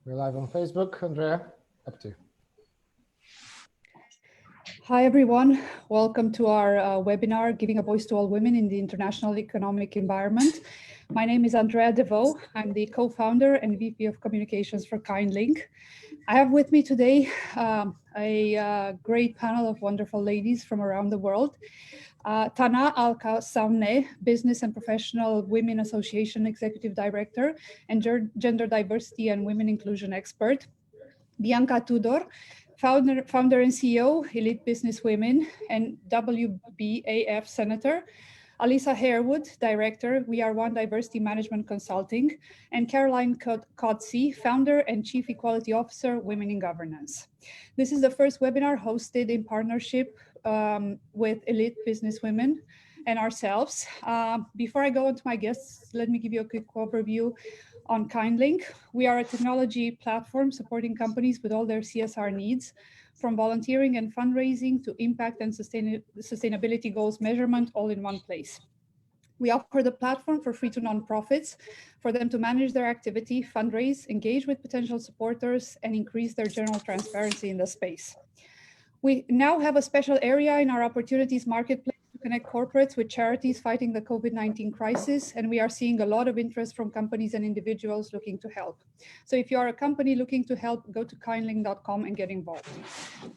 We're live on Facebook. Andrea, up to you. Hi, everyone. Welcome to our webinar, Giving a Voice to All Women in the International Economic Environment. My name is Andrea DeVoe. I'm the co-founder and VP of Communications for KindLink. I have with me today a great panel of wonderful ladies from around the world. Tana Al-Samneh, Business and Professional Women Association Executive Director and Gender Diversity and Women Inclusion Expert. Bianca Tudor, founder and CEO, Elite Business Women and WBAF Senator. Alisa Harewood, Director, We Are One Diversity Management Consulting, and Caroline Coetzee, Founder and Chief Equality Officer, Women in Governance. This is the first webinar hosted in partnership with Elite Business Women and ourselves. Before I go on to my guests, let me give you a quick overview on KindLink. We are a technology platform supporting companies with all their CSR needs, from volunteering and fundraising to impact and sustainability goals measurement, all in one place. We offer the platform for free to nonprofits for them to manage their activity, fundraise, engage with potential supporters, and increase their general transparency in the space. We now have a special area in our opportunities marketplace to connect corporates with charities fighting the COVID-19 crisis, and we are seeing a lot of interest from companies and individuals looking to help. So if you are a company looking to help, go to kindlink.com and get involved.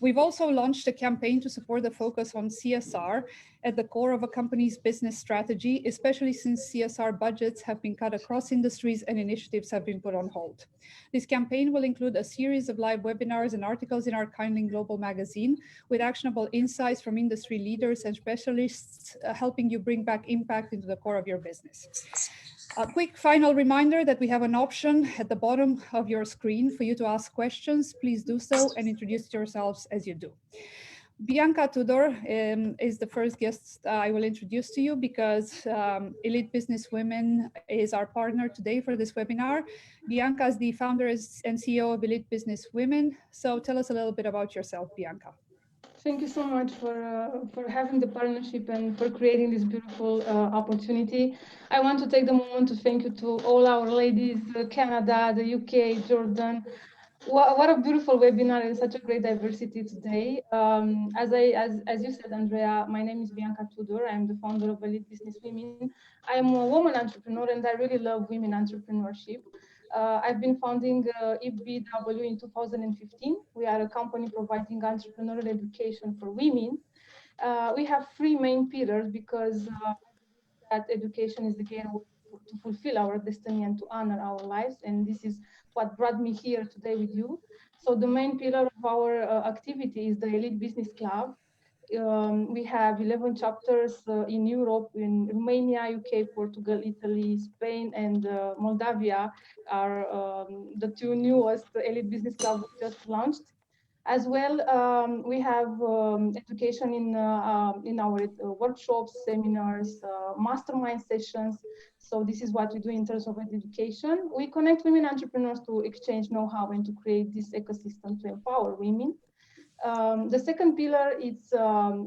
We've also launched a campaign to support the focus on CSR at the core of a company's business strategy, especially since CSR budgets have been cut across industries and initiatives have been put on hold. This campaign will include a series of live webinars and articles in our KindLink Global magazine with actionable insights from industry leaders and specialists helping you bring back impact into the core of your business. A quick final reminder that we have an option at the bottom of your screen for you to ask questions. Please do so and introduce yourselves as you do. Bianca Tudor is the first guest I will introduce to you because Elite Business Women is our partner today for this webinar. Bianca is the founder and CEO of Elite Business Women. So tell us a little bit about yourself, Bianca. Thank you so much for having the partnership and for creating this beautiful opportunity. I want to take the moment to thank you to all our ladies, Canada, the UK, Jordan. What a beautiful webinar and such a great diversity today. As you said, Andrea, my name is Bianca Tudor. I'm the founder of Elite Business Women. I'm a woman entrepreneur and I really love women entrepreneurship. I've been founding EBW in 2015. We are a company providing entrepreneurial education for women. We have three main pillars because that education is the key to fulfill our destiny and to honor our lives. And this is what brought me here today with you. So the main pillar of our activity is the Elite Business Club. We have 11 chapters in Europe, in Romania, UK, Portugal, Italy, Spain, and Moldavia are the two newest Elite Business Clubs just launched. As well, we have education in our workshops, seminars, mastermind sessions. So this is what we do in terms of education. We connect women entrepreneurs to exchange know-how and to create this ecosystem to empower women. The second pillar is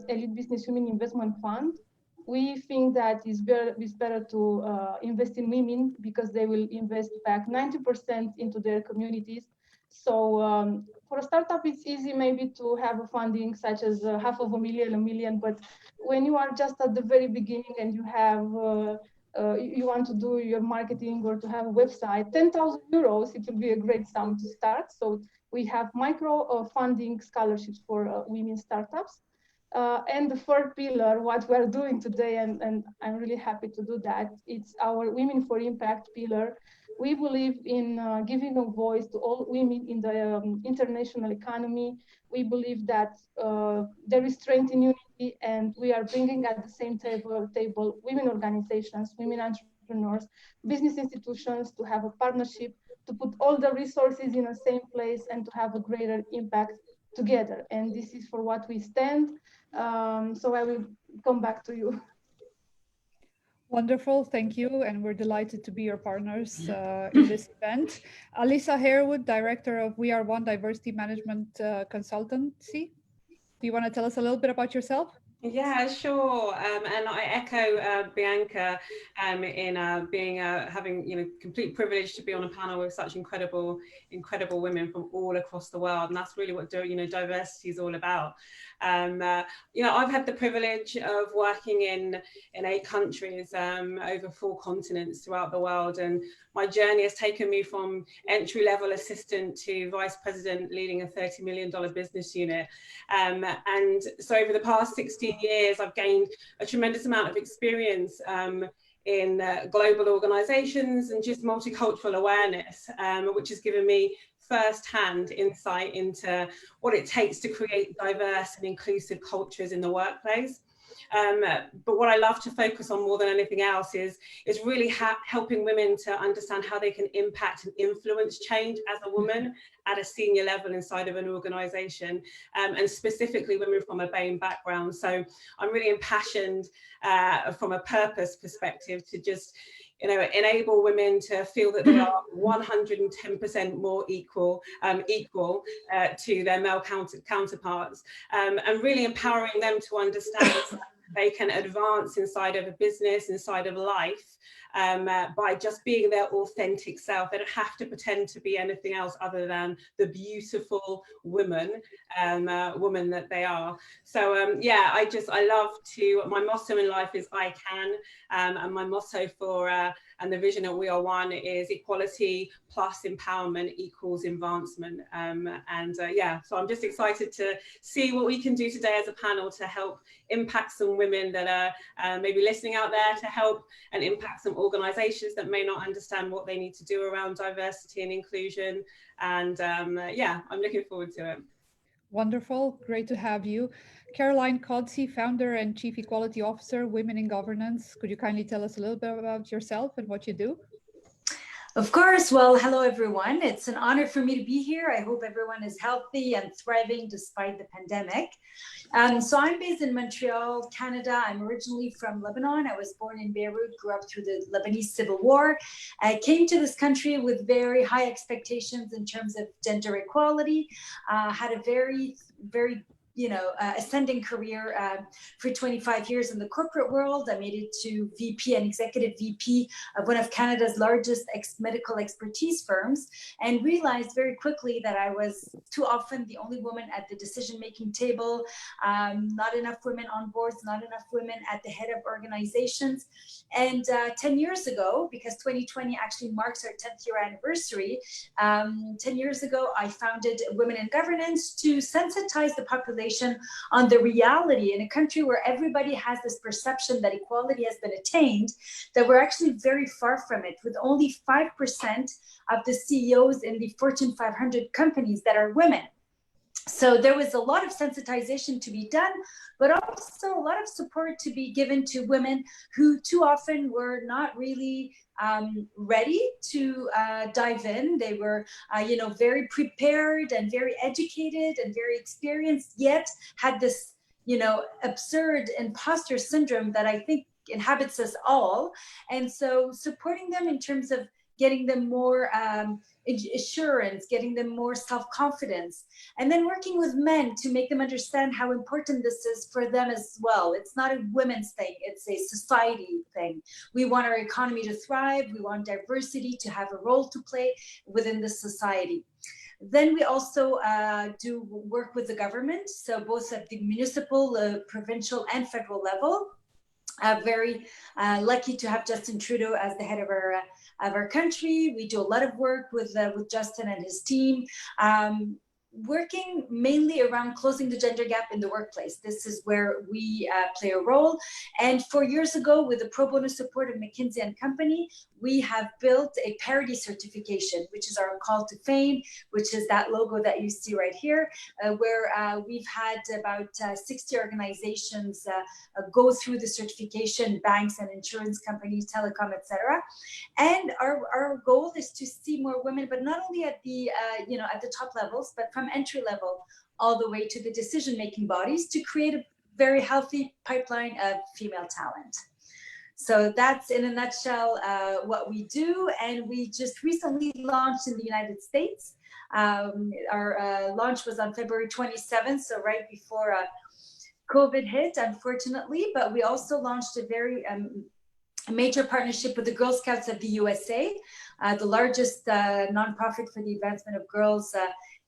Elite Business Women Investment Fund. We think that it's better to invest in women because they will invest back 90% into their communities. So for a startup, it's easy maybe to have a funding such as $500,000, $1 million. But when you are just at the very beginning and you have you want to do your marketing or to have a website, 10,000 euros, it will be a great sum to start. So we have micro funding scholarships for women startups. And the third pillar, what we're doing today, and I'm really happy to do that, it's our Women for Impact pillar. We believe in giving a voice to all women in the international economy. We believe that there is strength in unity, and we are bringing at the same table women organizations, women entrepreneurs, business institutions to have a partnership, to put all the resources in the same place and to have a greater impact together. And this is for what we stand. So I will come back to you. Wonderful, thank you. And we're delighted to be your partners in this event. Alisa Harewood, Director of We Are One Diversity Management Consultancy. Do you want to tell us a little bit about yourself? Yeah, sure. And I echo Bianca in having complete privilege to be on a panel with such incredible women from all across the world, and that's really what diversity is all about. I've had the privilege of working in 8 countries, over 4 continents throughout the world, and my journey has taken me from entry-level assistant to vice president leading a $30 million business unit. And so over the past 16 years, I've gained a tremendous amount of experience in global organizations and just multicultural awareness, which has given me first-hand insight into what it takes to create diverse and inclusive cultures in the workplace. But what I love to focus on more than anything else is really helping women to understand how they can impact and influence change as a woman at a senior level inside of an organization, and specifically women from a BAME background. So I'm really impassioned from a purpose perspective to just enable women to feel that they are 110% more equal to their male counterparts, and really empowering them to understand they can advance inside of a business, inside of life, by just being their authentic self. They don't have to pretend to be anything else other than the beautiful woman that they are. So I love to, my motto in life is I can, and my motto for and the vision at We Are One is equality plus empowerment equals advancement. So I'm just excited to see what we can do today as a panel to help impact some women that are maybe listening out there, to help and impact some organizations that may not understand what they need to do around diversity and inclusion. And I'm looking forward to it. Wonderful. Great to have you. Caroline Codsey, founder and chief equality officer, Women in Governance. Could you kindly tell us a little bit about yourself and what you do? Of course. Well, hello, everyone. It's an honor for me to be here. I hope everyone is healthy and thriving despite the pandemic. So I'm based in Montreal, Canada. I'm originally from Lebanon. I was born in Beirut, grew up through the Lebanese Civil War. I came to this country with very high expectations in terms of gender equality, had a very ascending career for 25 years in the corporate world. I made it to VP and executive VP of one of Canada's largest medical expertise firms, and realized very quickly that I was too often the only woman at the decision-making table, not enough women on boards, not enough women at the head of organizations. And 10 years ago, because 2020 actually marks our 10th year anniversary, 10 years ago, I founded Women in Governance to sensitize the population on the reality in a country where everybody has this perception that equality has been attained, that we're actually very far from it, with only 5% of the CEOs in the Fortune 500 companies that are women. So there was a lot of sensitization to be done, but also a lot of support to be given to women who too often were not really ready to dive in. They were, very prepared and very educated and very experienced, yet had this, absurd imposter syndrome that I think inhabits us all. And so supporting them in terms of getting them more assurance, getting them more self-confidence, and then working with men to make them understand how important this is for them as well. It's not a women's thing, it's a society thing. We want our economy to thrive, we want diversity to have a role to play within the society. Then we also do work with the government, so both at the municipal, provincial, and federal level. Very lucky to have Justin Trudeau as the head of our country. We do a lot of work with Justin and his team, working mainly around closing the gender gap in the workplace. This is where we play a role. And 4 years ago, with the pro bono support of McKinsey & Company, we have built a parity certification, which is our call to fame, which is that logo that you see right here, where we've had about 60 organizations go through the certification, banks and insurance companies, telecom, etc. And our goal is to see more women, but not only at the at the top levels, but from entry level all the way to the decision-making bodies, to create a very healthy pipeline of female talent. So that's in a nutshell what we do. And we just recently launched in the United States. Our launch was on February 27th, so right before COVID hit, unfortunately, but we also launched a very major partnership with the Girl Scouts of the USA, the largest nonprofit for the advancement of girls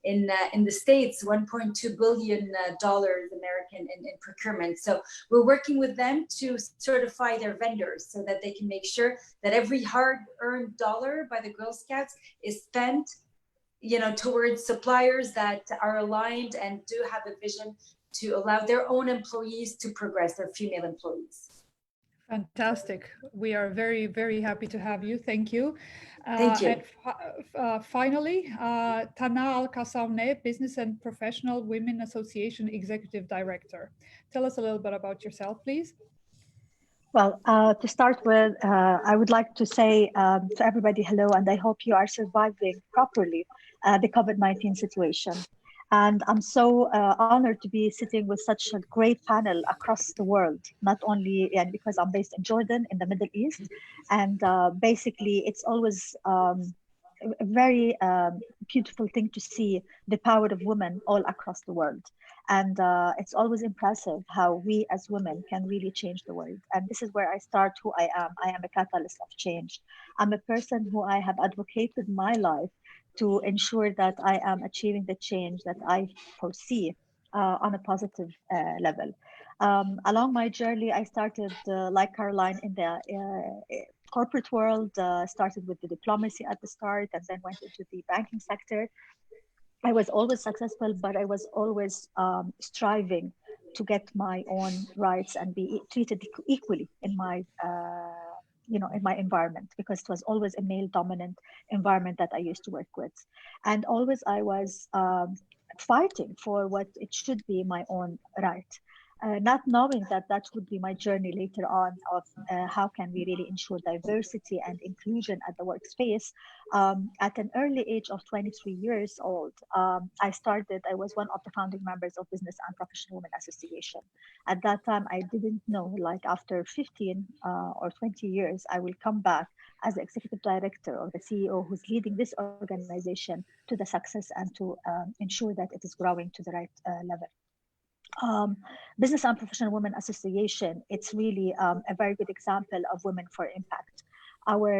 in the States, $1.2 billion American in procurement. So we're working with them to certify their vendors so that they can make sure that every hard-earned dollar by the Girl Scouts is spent, towards suppliers that are aligned and do have a vision to allow their own employees to progress, their female employees. Fantastic. We are very, very happy to have you. Thank you. Thank you. And finally, Tana Al-Kassawneh, Business and Professional Women Association Executive Director. Tell us a little bit about yourself, please. Well, to start with, I would like to say to everybody hello, and I hope you are surviving properly the COVID-19 situation. And I'm so honored to be sitting with such a great panel across the world, not only because I'm based in Jordan in the Middle East. And basically, it's always a very beautiful thing to see the power of women all across the world. And it's always impressive how we as women can really change the world. And this is where I start who I am. I am a catalyst of change. I'm a person who I have advocated my life to ensure that I am achieving the change that I foresee on a positive level. Along my journey, I started, like Caroline, in the corporate world, started with the diplomacy at the start and then went into the banking sector. I was always successful, but I was always striving to get my own rights and be treated equally in my in my environment, because it was always a male dominant environment that I used to work with. And always I was fighting for what it should be my own right. Not knowing that that would be my journey later on of how can we really ensure diversity and inclusion at the workspace. At an early age of 23 years old, I was one of the founding members of Business and Professional Women Association. At that time, I didn't know, like after 15 or 20 years, I will come back as the executive director or the CEO who's leading this organization to the success and to ensure that it is growing to the right level. Business and Professional Women Association, it's really a very good example of Women for Impact.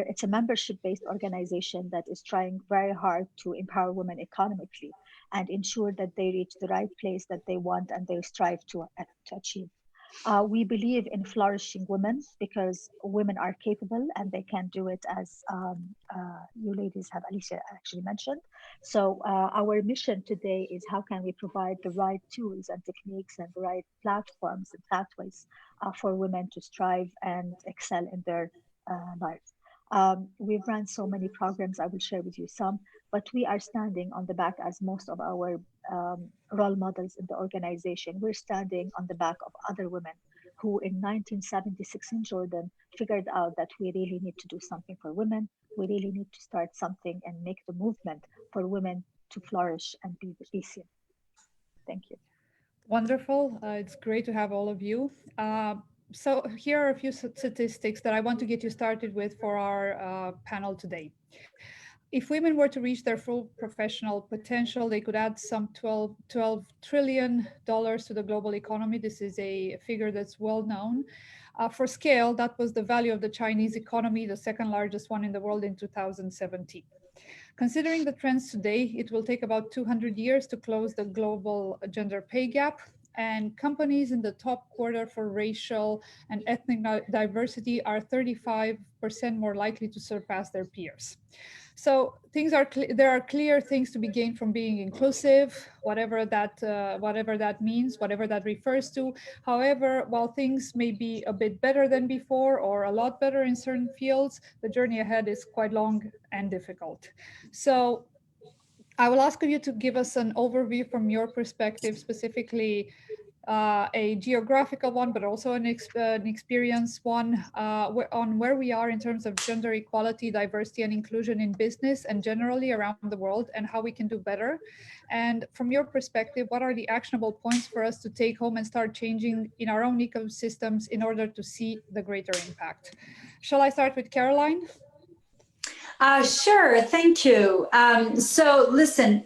It's a membership-based organization that is trying very hard to empower women economically and ensure that they reach the right place that they want and they strive to achieve. We believe in flourishing women because women are capable and they can do it, as you ladies have Alicia actually mentioned. So our mission today is how can we provide the right tools and techniques and the right platforms and pathways for women to strive and excel in their lives. We've run so many programs, I will share with you some, but we are standing on the back, as most of our role models in the organization, we're standing on the back of other women who in 1976 in Jordan figured out that we really need to do something for women. We really need to start something and make the movement for women to flourish and be seen. Thank you. Wonderful. It's great to have all of you. So here are a few statistics that I want to get you started with for our panel today. If women were to reach their full professional potential, they could add some $12 trillion to the global economy. This is a figure that's well known. For scale, that was the value of the Chinese economy, the second largest one in the world in 2017. Considering the trends today, it will take about 200 years to close the global gender pay gap. And companies in the top quarter for racial and ethnic diversity are 35% more likely to surpass their peers. So there are clear things to be gained from being inclusive, whatever that means, whatever that refers to. However, while things may be a bit better than before or a lot better in certain fields, the journey ahead is quite long and difficult. So I will ask you to give us an overview from your perspective, specifically a geographical one, but also an experience one on where we are in terms of gender equality, diversity, and inclusion in business and generally around the world, and how we can do better. And from your perspective, what are the actionable points for us to take home and start changing in our own ecosystems in order to see the greater impact? Shall I start with Caroline? Sure, thank you. So listen,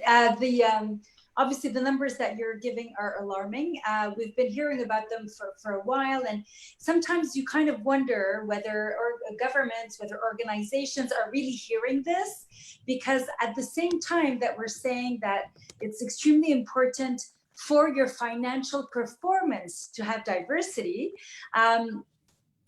obviously the numbers that you're giving are alarming. We've been hearing about them for a while, and sometimes you kind of wonder whether governments, whether organizations are really hearing this, because at the same time that we're saying that it's extremely important for your financial performance to have diversity,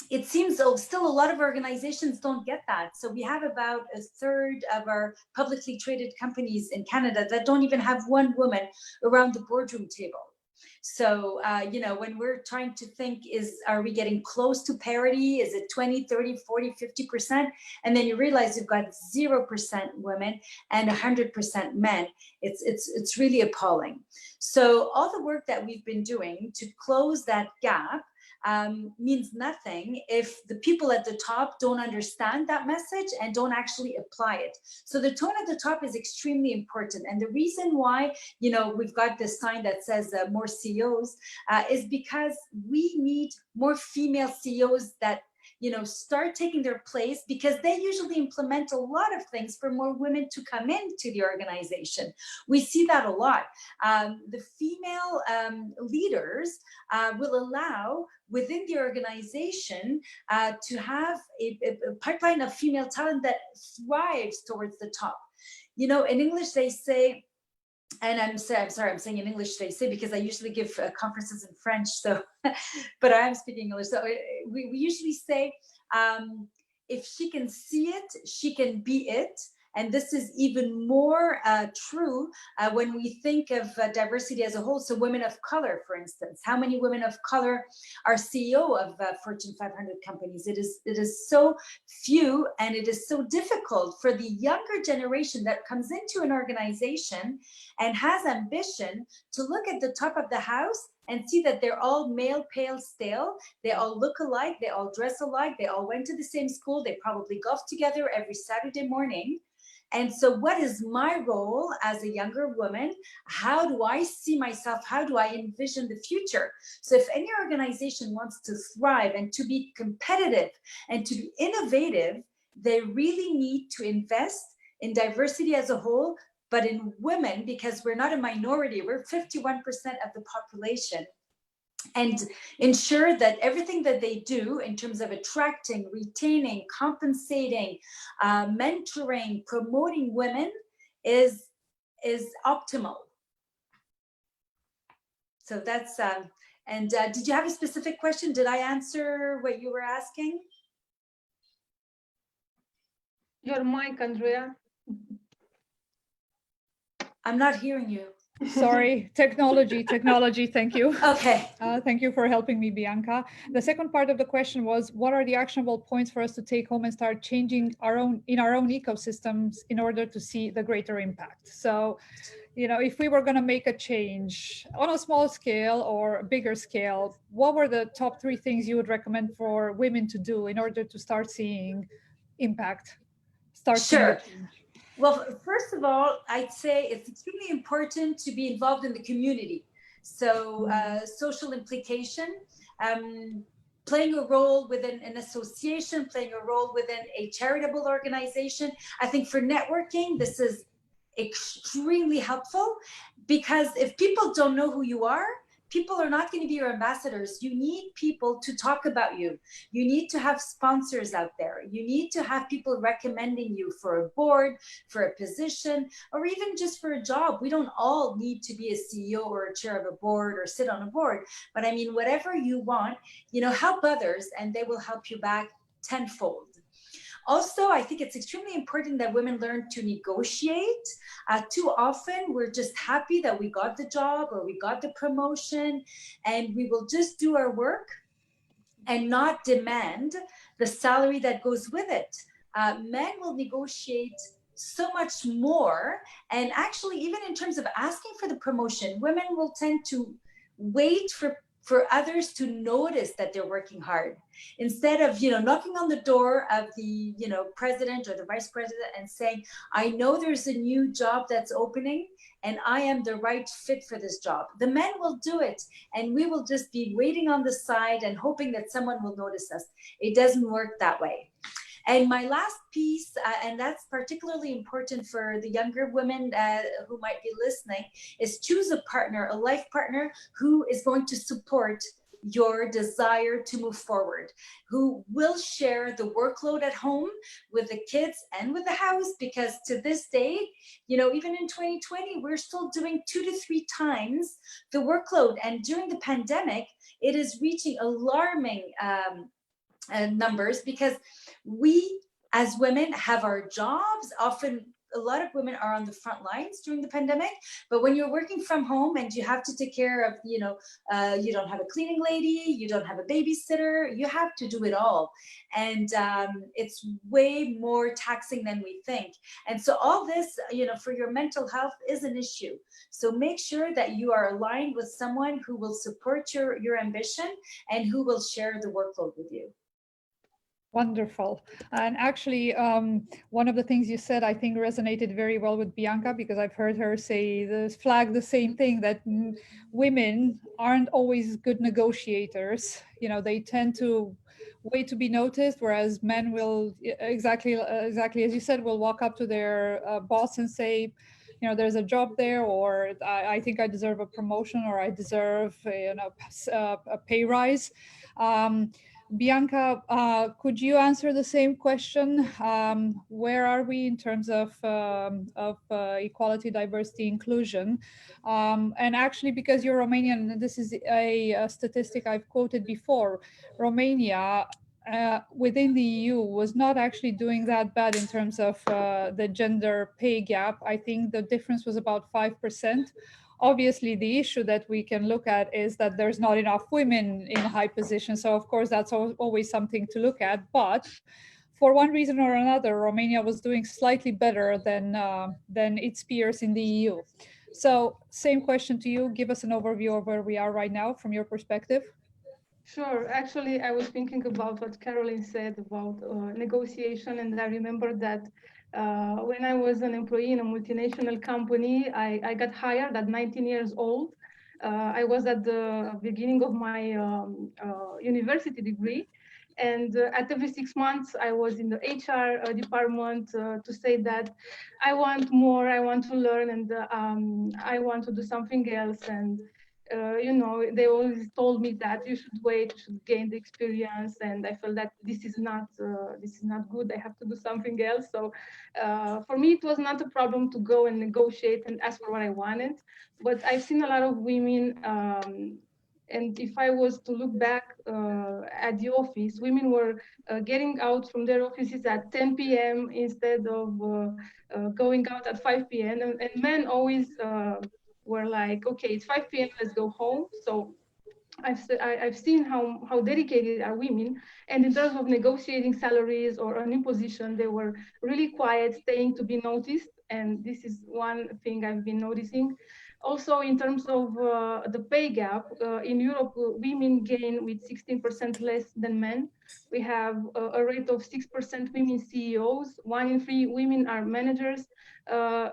it seems still a lot of organizations don't get that. So we have about a third of our publicly traded companies in Canada that don't even have one woman around the boardroom table. So, you know, when we're trying to think, are we getting close to parity? Is it 20, 30, 40, 50%? And then you realize you've got 0% women and 100% men. It's really appalling. So all the work that we've been doing to close that gap means nothing if the people at the top don't understand that message and don't actually apply it. So the tone at the top is extremely important. And the reason why, you know, we've got this sign that says more CEOs is because we need more female CEOs that, you know, start taking their place, because they usually implement a lot of things for more women to come into the organization. We see that a lot. The female leaders will allow within the organization to have a pipeline of female talent that thrives towards the top. You know, in English they say, and I'm sorry, I'm saying in English they say, because I usually give conferences in French, so, but I am speaking English. So we usually say, if she can see it, she can be it. And this is even more true when we think of diversity as a whole. So women of color, for instance, how many women of color are CEO of Fortune 500 companies? It is so few, and it is so difficult for the younger generation that comes into an organization and has ambition to look at the top of the house and see that they're all male, pale, stale. They all look alike. They all dress alike. They all went to the same school. They probably golf together every Saturday morning. And so what is my role as a younger woman? How do I see myself? How do I envision the future? So if any organization wants to thrive and to be competitive and to be innovative, they really need to invest in diversity as a whole, but in women, because we're not a minority, we're 51% of the population. And ensure that everything that they do in terms of attracting, retaining, compensating, mentoring, promoting women is optimal. So that's, did you have a specific question? Did I answer what you were asking? Your mic, Andrea. I'm not hearing you. Sorry, technology, thank you. Okay. Thank you for helping me, Bianca. The second part of the question was, what are the actionable points for us to take home and start changing in our own ecosystems in order to see the greater impact? So, you know, if we were going to make a change on a small scale or a bigger scale, what were the top 3 things you would recommend for women to do in order to start seeing impact, seeing the change? Well, first of all, I'd say it's extremely important to be involved in the community. So social implication, playing a role within an association, playing a role within a charitable organization. I think for networking, this is extremely helpful, because if people don't know who you are, people are not going to be your ambassadors. You need people to talk about you. You need to have sponsors out there. You need to have people recommending you for a board, for a position, or even just for a job. We don't all need to be a CEO or a chair of a board or sit on a board. But I mean, whatever you want, you know, help others and they will help you back tenfold. Also, I think it's extremely important that women learn to negotiate. Too often, we're just happy that we got the job or we got the promotion, and we will just do our work and not demand the salary that goes with it. Men will negotiate so much more, and actually, even in terms of asking for the promotion, women will tend to wait for others to notice that they're working hard, instead of, you know, knocking on the door of the, you know, president or the vice president and saying, I know there's a new job that's opening and I am the right fit for this job. The men will do it, and we will just be waiting on the side and hoping that someone will notice us. It doesn't work that way. And my last piece, and that's particularly important for the younger women who might be listening, is choose a partner, a life partner who is going to support your desire to move forward, who will share the workload at home with the kids and with the house, because to this day, you know, even in 2020, we're still doing 2 to 3 times the workload. And during the pandemic, it is reaching alarming numbers, because we as women have our jobs. Often a lot of women are on the front lines during the pandemic, but when you're working from home and you have to take care of, you know, you don't have a cleaning lady, you don't have a babysitter, you have to do it all. And it's way more taxing than we think. And so all this, you know, for your mental health is an issue. So make sure that you are aligned with someone who will support your ambition and who will share the workload with you. Wonderful. And actually, one of the things you said, I think resonated very well with Bianca, because I've heard her flag the same thing, that women aren't always good negotiators. You know, they tend to wait to be noticed, whereas men will, exactly as you said, will walk up to their boss and say, you know, there's a job there, or I think I deserve a promotion, or I deserve a pay rise. Bianca, could you answer the same question? Where are we in terms of equality, diversity, inclusion? And actually, because you're Romanian, this is a statistic I've quoted before, Romania within the EU was not actually doing that bad in terms of the gender pay gap. I think the difference was about 5%. Obviously, the issue that we can look at is that there's not enough women in high positions. So of course, that's always something to look at. But for one reason or another, Romania was doing slightly better than its peers in the EU. So same question to you. Give us an overview of where we are right now from your perspective. Sure. Actually, I was thinking about what Caroline said about negotiation, and I remember that when I was an employee in a multinational company, I got hired at 19 years old. I was at the beginning of my university degree, and at every 6 months, I was in the HR department to say that I want more, I want to learn, and I want to do something else. And you know, they always told me that you should wait, you should gain the experience, and I felt that this is not good. I have to do something else. So for me, it was not a problem to go and negotiate and ask for what I wanted. But I've seen a lot of women, and if I was to look back at the office, women were getting out from their offices at 10 p.m. instead of going out at 5 p.m. And men always were like, okay, it's 5 p.m., let's go home. So I've seen how dedicated are women, and in terms of negotiating salaries or an imposition, they were really quiet, staying to be noticed. And this is one thing I've been noticing. Also, in terms of the pay gap, in Europe, women gain with 16% less than men. We have a rate of 6% women CEOs. 1 in 3 women are managers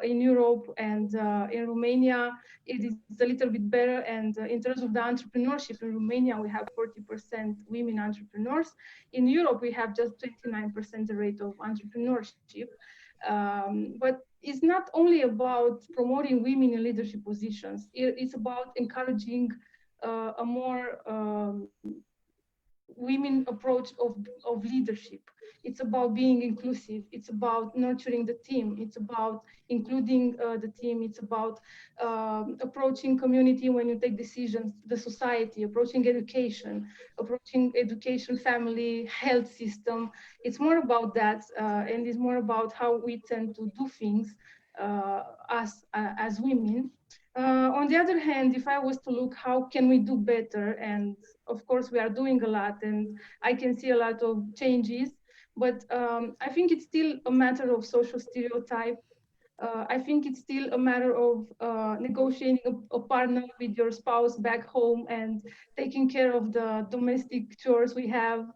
in Europe, and in Romania, it is a little bit better. And in terms of the entrepreneurship, in Romania, we have 40% women entrepreneurs. In Europe, we have just 29% rate of entrepreneurship. But it's not only about promoting women in leadership positions. It's about encouraging a more women approach of leadership. It's about being inclusive. It's about nurturing the team. It's about including the team. It's about approaching community when you take decisions, the society, approaching education, family, health system. It's more about that, and it's more about how we tend to do things as women. On the other hand, if I was to look, how can we do better? And of course, we are doing a lot, and I can see a lot of changes, but I think it's still a matter of social stereotype. I think it's still a matter of negotiating a partner with your spouse back home and taking care of the domestic chores we have.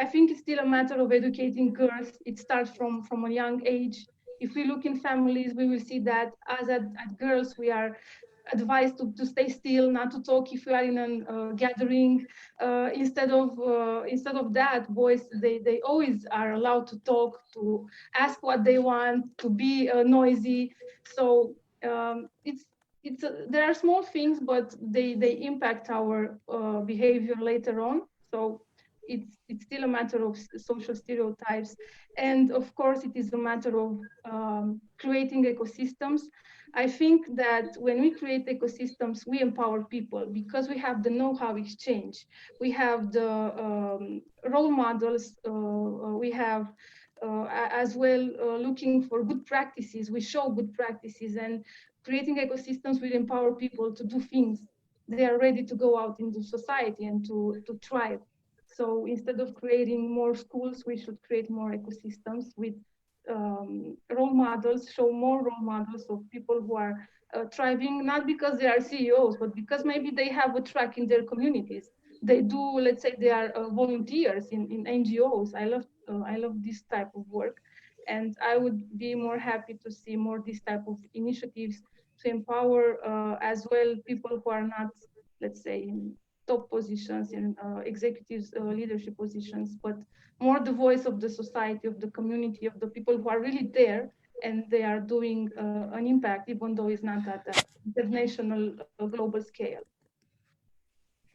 I think it's still a matter of educating girls. It starts from a young age. If we look in families, we will see that as at girls, we are advised to stay still, not to talk if you are in a gathering. Instead of that, boys, they always are allowed to talk, to ask what they want, to be noisy. So there are small things, but they impact our behavior later on. So it's still a matter of social stereotypes, and of course it is a matter of creating ecosystems. I think that when we create ecosystems, we empower people because we have the know-how exchange, we have the role models, we have as well looking for good practices. We show good practices, and creating ecosystems will empower people to do things. They are ready to go out into society and to thrive. So instead of creating more schools, we should create more ecosystems with role models, show more role models of people who are thriving, not because they are CEOs, but because maybe they have a track in their communities. They do, let's say they are volunteers in NGOs. I love this type of work. And I would be more happy to see more this type of initiatives to empower as well people who are not, let's say, in top positions, in executives, leadership positions, but more the voice of the society, of the community, of the people who are really there, and they are doing an impact, even though it's not at the international global scale.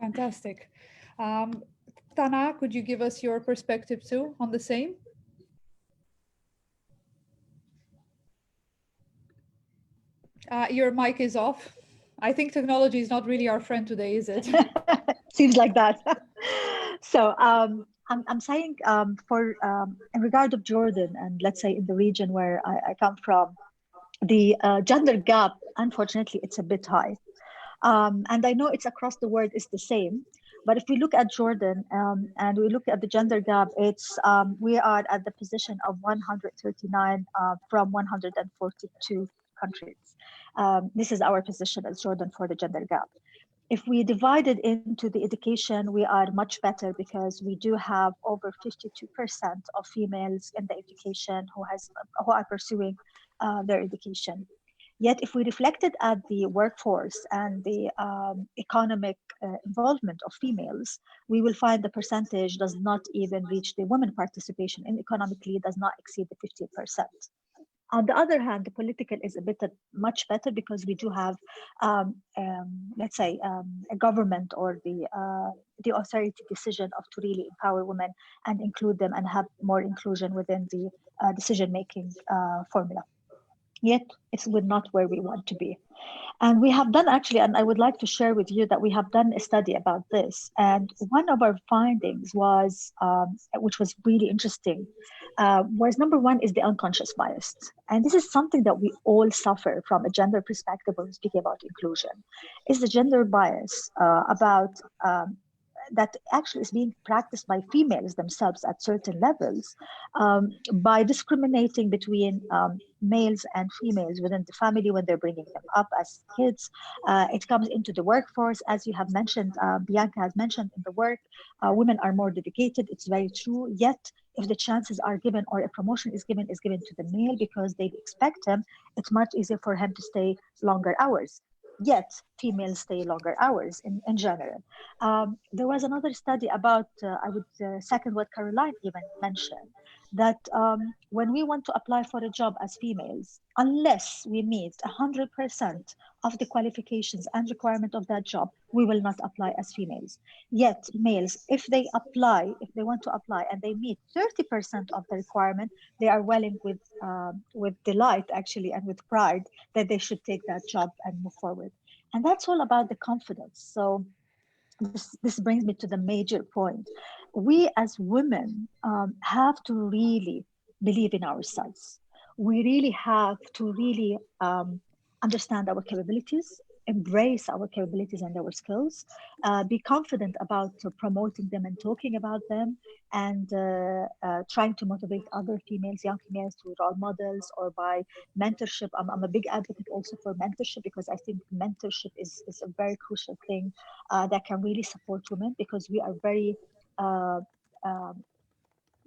Fantastic. Tana, could you give us your perspective too on the same? Your mic is off. I think technology is not really our friend today, is it? Seems like that. So I'm saying in regard of Jordan, and let's say in the region where I come from, the gender gap, unfortunately, it's a bit high. And I know it's across the world is the same. But if we look at Jordan and we look at the gender gap, it's we are at the position of 139 from 142 countries. This is our position as Jordan for the gender gap. If we divide it into the education, we are much better because we do have over 52% of females in the education who are pursuing their education. Yet, if we reflected at the workforce and the economic involvement of females, we will find the percentage does not even reach the women participation in economically does not exceed the 15%. On the other hand, the political is a bit much better because we do have, let's say, a government or the authority decision of to really empower women and include them and have more inclusion within the decision-making formula. Yet, it's not where we want to be. And we have done actually, and I would like to share with you that we have done a study about this. And one of our findings was, which was really interesting, was number one is the unconscious bias. And this is something that we all suffer from a gender perspective when we speak about inclusion, is the gender bias about that actually is being practiced by females themselves at certain levels by discriminating between males and females within the family when they're bringing them up as kids. It comes into the workforce, as you have mentioned, Bianca has mentioned in the work, women are more dedicated, it's very true, yet if the chances are given or a promotion is given to the male because they expect him, it's much easier for him to stay longer hours. Yet females stay longer hours in general. There was another study about, I would second what Caroline even mentioned, that when we want to apply for a job as females, unless we meet 100% of the qualifications and requirement of that job, we will not apply as females. Yet males, if they want to apply and they meet 30% of the requirement, they are willing with delight actually and with pride that they should take that job and move forward. And that's all about the confidence. So this brings me to the major point. We as women have to really believe in ourselves. We really have to really understand our capabilities, embrace our capabilities and our skills, be confident about promoting them and talking about them, and trying to motivate other females, young females, through role models or by mentorship. I'm a big advocate also for mentorship because I think mentorship is a very crucial thing that can really support women because we are very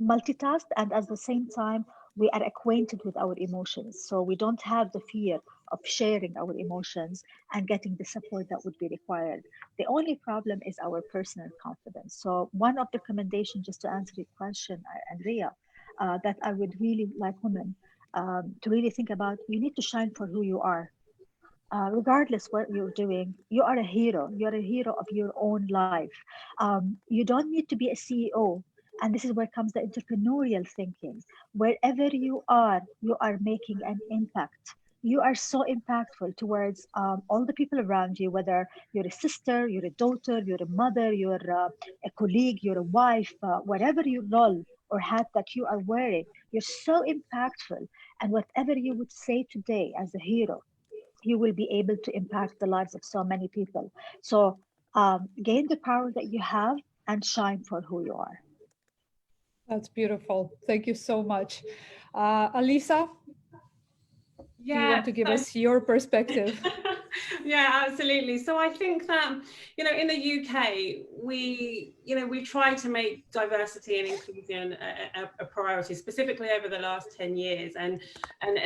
multitasked, and at the same time we are acquainted with our emotions. So we don't have the fear of sharing our emotions and getting the support that would be required. The only problem is our personal confidence. So one of the recommendations, just to answer your question, Andrea, that I would really like women to really think about, you need to shine for who you are. Regardless what you're doing, you are a hero. You're a hero of your own life. You don't need to be a CEO. And this is where comes the entrepreneurial thinking. Wherever you are making an impact. You are so impactful towards all the people around you, whether you're a sister, you're a daughter, you're a mother, you're a colleague, you're a wife, whatever your role or hat that you are wearing, you're so impactful. And whatever you would say today as a hero, you will be able to impact the lives of so many people. So gain the power that you have and shine for who you are. That's beautiful. Thank you so much. Alisa, do you want to give us your perspective? Yeah, absolutely. So I think that, in the UK, we try to make diversity and inclusion a priority, specifically over the last 10 years. And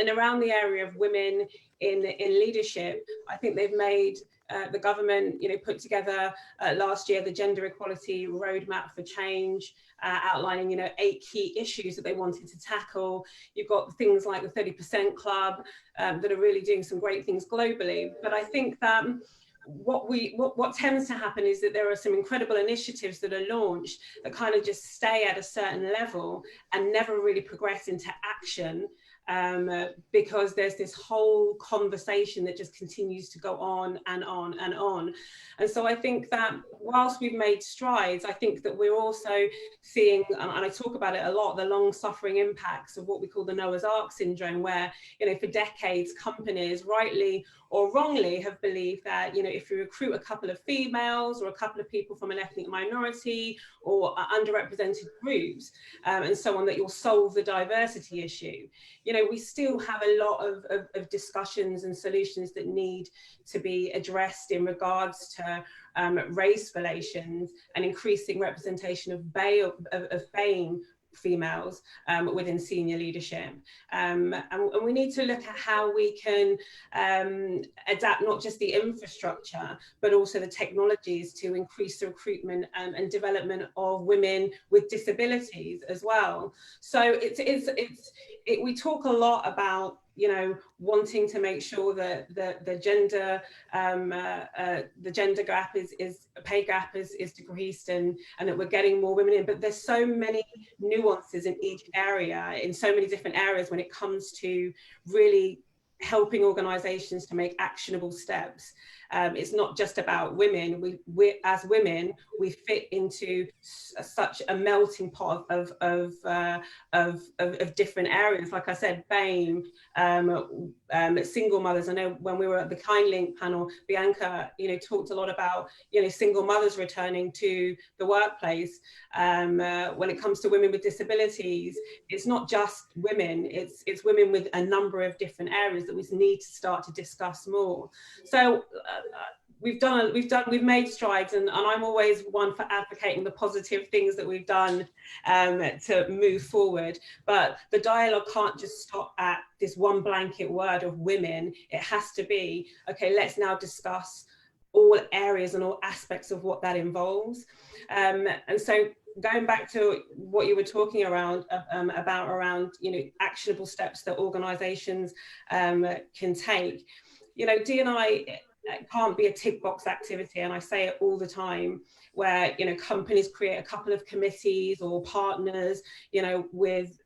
around the area of women in leadership, I think they've made the government, put together last year the Gender Equality Roadmap for Change, outlining, 8 key issues that they wanted to tackle. You've got things like the 30% Club that are really doing some great things globally. But I think that what tends to happen is that there are some incredible initiatives that are launched that kind of just stay at a certain level and never really progress into action. Because there's this whole conversation that just continues to go on and on and on. And so I think that whilst we've made strides, I think that we're also seeing, and I talk about it a lot, the long suffering impacts of what we call the Noah's Ark syndrome, where, for decades, companies, rightly or wrongly, have believed that, if you recruit a couple of females or a couple of people from an ethnic minority or underrepresented groups and so on, that you'll solve the diversity issue. We still have a lot of discussions and solutions that need to be addressed in regards to race relations and increasing representation of BAME females within senior leadership. And we need to look at how we can adapt not just the infrastructure, but also the technologies to increase the recruitment and development of women with disabilities as well. So we talk a lot about wanting to make sure that the gender gap pay gap is decreased and that we're getting more women in. But there's so many nuances in each area, in so many different areas when it comes to really helping organizations to make actionable steps. It's not just about women. We as women, we fit into such a melting pot of different areas. Like I said, BAME, single mothers. I know when we were at the KindLink panel, Bianca, talked a lot about, single mothers returning to the workplace. When it comes to women with disabilities, it's not just women. It's women with a number of different areas that we need to start to discuss more. So we've made strides, and I'm always one for advocating the positive things that we've done to move forward. But the dialogue can't just stop at this one blanket word of women. It has to be, okay, let's now discuss all areas and all aspects of what that involves. And so going back to what you were talking around actionable steps that organizations can take, D&I can't be a tick box activity, and I say it all the time, where companies create a couple of committees or partners, with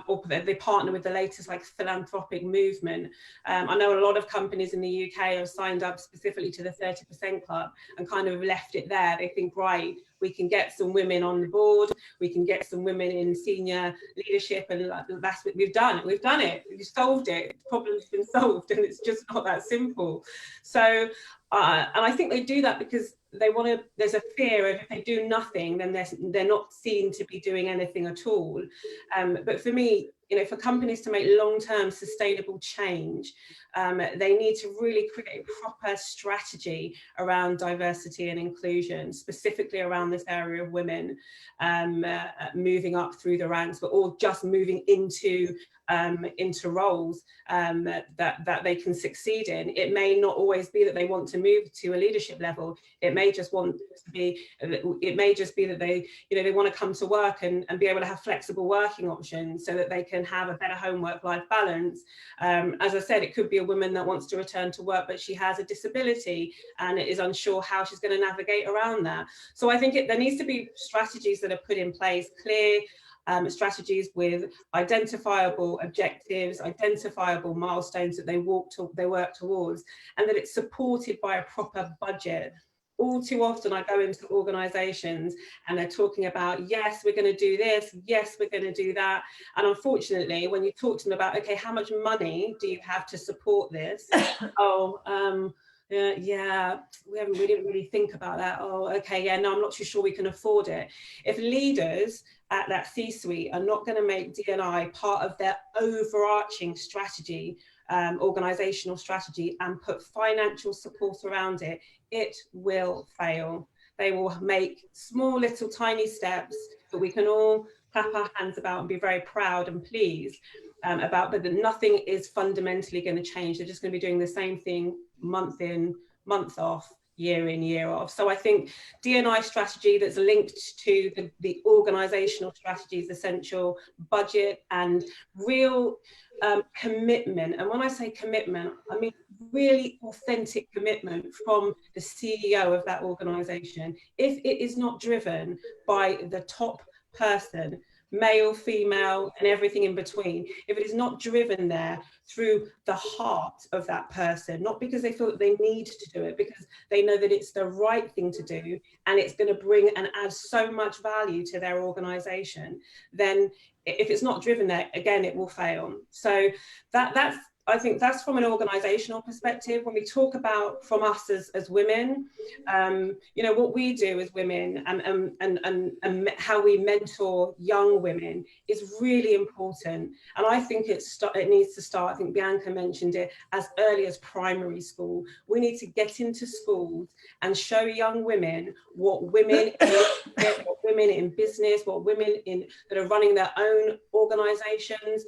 or they partner with the latest philanthropic movement. I know a lot of companies in the UK have signed up specifically to the 30% Club and kind of left it there. They think, right, we can get some women on the board, we can get some women in senior leadership, and that's what we've done. We've done it. We've solved it. The problem's been solved, and it's just not that simple. So, and I think they do that because they want to. There's a fear of if they do nothing, then they're not seen to be doing anything at all. But for me, for companies to make long-term sustainable change, they need to really create a proper strategy around diversity and inclusion, specifically around this area of women moving up through the ranks, but or just moving into into roles that they can succeed in. It may not always be that they want to move to a leadership level. It may just be that they want to come to work and be able to have flexible working options so that they can have a better home work-life balance. As I said, it could be a woman that wants to return to work, but she has a disability and is unsure how she's going to navigate around that. So I think there needs to be strategies that are put in place, clear strategies with identifiable objectives, identifiable milestones that they work towards, and that it's supported by a proper budget. All too often I go into organisations and they're talking about, yes, we're going to do this, yes, we're going to do that. And unfortunately, when you talk to them about, okay, how much money do you have to support this? Yeah, we didn't really think about that. Oh, okay, yeah, no, I'm not too sure we can afford it. If leaders at that C-suite are not going to make D&I part of their overarching strategy, organizational strategy, and put financial support around it, it will fail. They will make small little tiny steps that we can all clap our hands about and be very proud and pleased about, but that nothing is fundamentally going to change. They're just going to be doing the same thing month in, month off, year in, year off. So I think D&I strategy that's linked to the organizational strategy is essential, budget and real commitment. And when I say commitment, I mean really authentic commitment from the CEO of that organization. If it is not driven by the top person, male, female, and everything in between, if it is not driven there through the heart of that person, not because they feel that they need to do it, because they know that it's the right thing to do and it's going to bring and add so much value to their organization, then if it's not driven there, again, it will fail. So I think that's from an organizational perspective. When we talk about from us as women, what we do as women and how we mentor young women is really important. And I think it needs to start, I think Bianca mentioned it, as early as primary school. We need to get into schools and show young women what women what women in business, what women that are running their own organizations,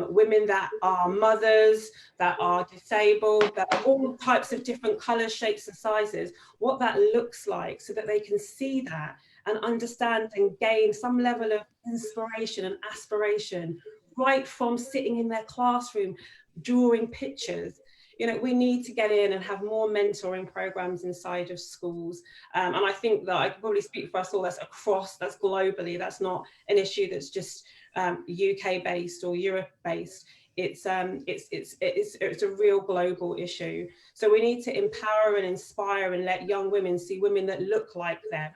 women that are mothers, that are disabled, that are all types of different colors, shapes and sizes, what that looks like, so that they can see that and understand and gain some level of inspiration and aspiration right from sitting in their classroom, drawing pictures. We need to get in and have more mentoring programs inside of schools. And I think that I can probably speak for us all, that's globally, that's not an issue that's just UK based or Europe based. It's a real global issue. So we need to empower and inspire and let young women see women that look like them.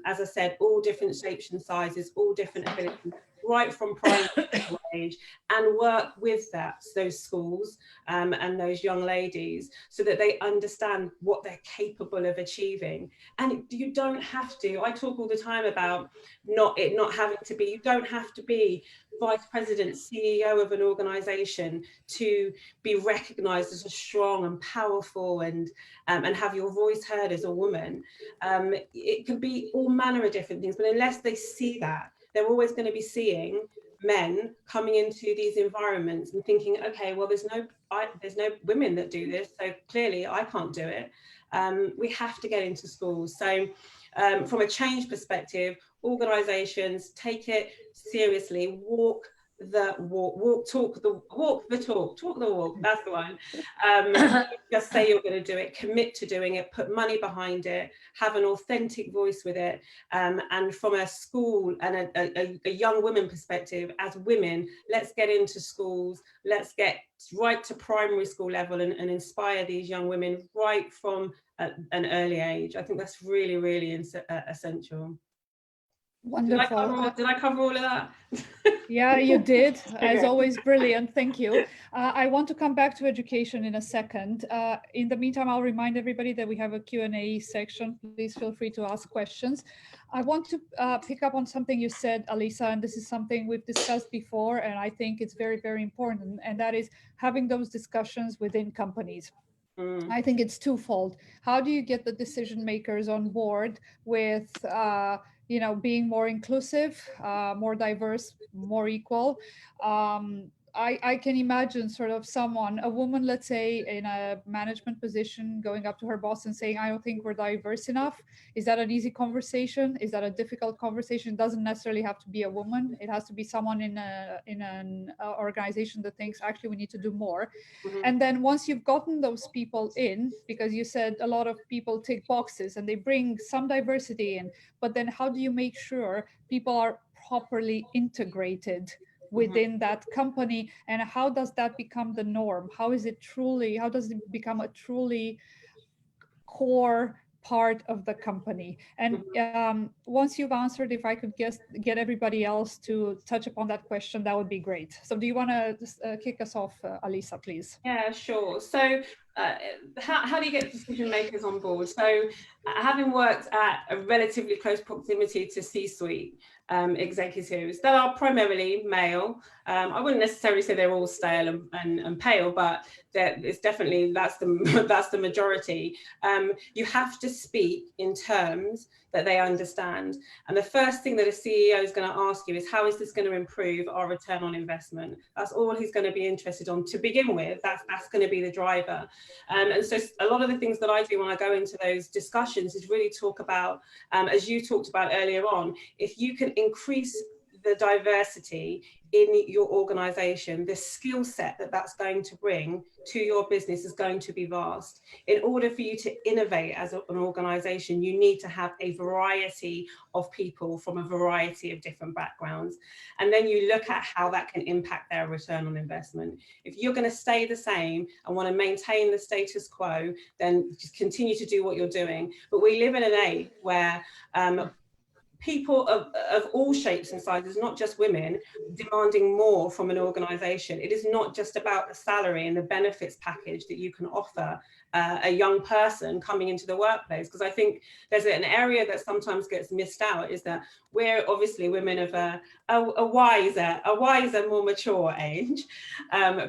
As I said, all different shapes and sizes, all different abilities, right from primary age, and work with those schools and those young ladies so that they understand what they're capable of achieving. And you don't have to, I talk all the time about not having to be, you don't have to be vice president, CEO of an organization to be recognized as a strong and powerful and have your voice heard as a woman. It can be all manner of different things, but unless they see that, they're always going to be seeing men coming into these environments and thinking, okay, well, there's no women that do this, so clearly I can't do it. We have to get into schools. So from a change perspective, organizations take it seriously, walk the walk, talk the walk, that's the one. Just say you're going to do it, commit to doing it, put money behind it, have an authentic voice with it. And from a school and a young women perspective, as women, let's get into schools, let's get right to primary school level and inspire these young women right from an early age. I think that's really, really essential. Wonderful. Did I cover all of that? Yeah, you did. As Okay. always, brilliant. Thank you. I want to come back to education in a second. In the meantime, I'll remind everybody that we have a Q&A section. Please feel free to ask questions. I want to pick up on something you said, Alisa, and this is something we've discussed before, and I think it's very, very important, and that is having those discussions within companies. I think it's twofold. How do you get the decision makers on board with being more inclusive, more diverse, more equal. I can imagine sort of a woman, let's say, in a management position going up to her boss and saying, I don't think we're diverse enough. Is that an easy conversation? Is that a difficult conversation? It doesn't necessarily have to be a woman. It has to be someone in an organization that thinks, actually, we need to do more. Mhm. And then once you've gotten those people in, because you said a lot of people tick boxes and they bring some diversity in, but then how do you make sure people are properly integrated within that company, and how does that become the norm? How does it become a truly core part of the company? And once you've answered, if I could get everybody else to touch upon that question, that would be great. So do you want to kick us off, Alisa, please? Yeah, sure. So how do you get decision makers on board? So having worked at a relatively close proximity to C-suite executives that are primarily male, I wouldn't necessarily say they're all stale and pale, but it's definitely, that's the majority. You have to speak in terms that they understand. And the first thing that a CEO is going to ask you is, how is this going to improve our return on investment? That's all he's going to be interested on to begin with. That's going to be the driver. And so a lot of the things that I do when I go into those discussions is really talk about, as you talked about earlier on, if you can increase the diversity in your organization, the skill set that's going to bring to your business is going to be vast. In order for you to innovate as an organization, you need to have a variety of people from a variety of different backgrounds. And then you look at how that can impact their return on investment. If you're going to stay the same and want to maintain the status quo, then just continue to do what you're doing. But we live in an age where people of all shapes and sizes, not just women, demanding more from an organization. It is not just about the salary and the benefits package that you can offer a young person coming into the workplace, because I think there's an area that sometimes gets missed out, is that we're obviously women of a wiser, more mature age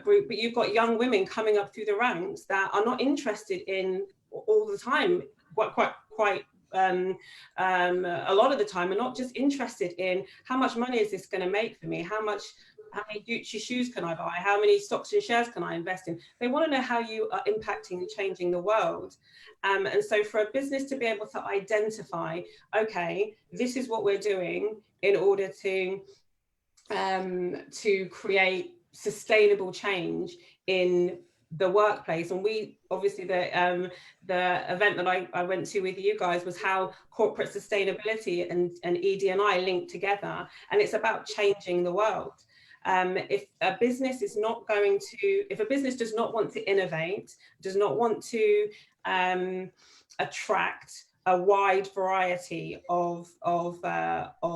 group, but you've got young women coming up through the ranks that are not interested in all the time, quite a lot of the time, are not just interested in how much money is this going to make for me, how many Gucci shoes can I buy, how many stocks and shares can I invest in. They want to know how you are impacting and changing the world. And so for a business to be able to identify, okay, this is what we're doing in order to create sustainable change in the workplace. And we obviously, the event that I went to with you guys was how corporate sustainability and ED&I link together, and it's about changing the world. If a business does not want to innovate, does not want to attract a wide variety of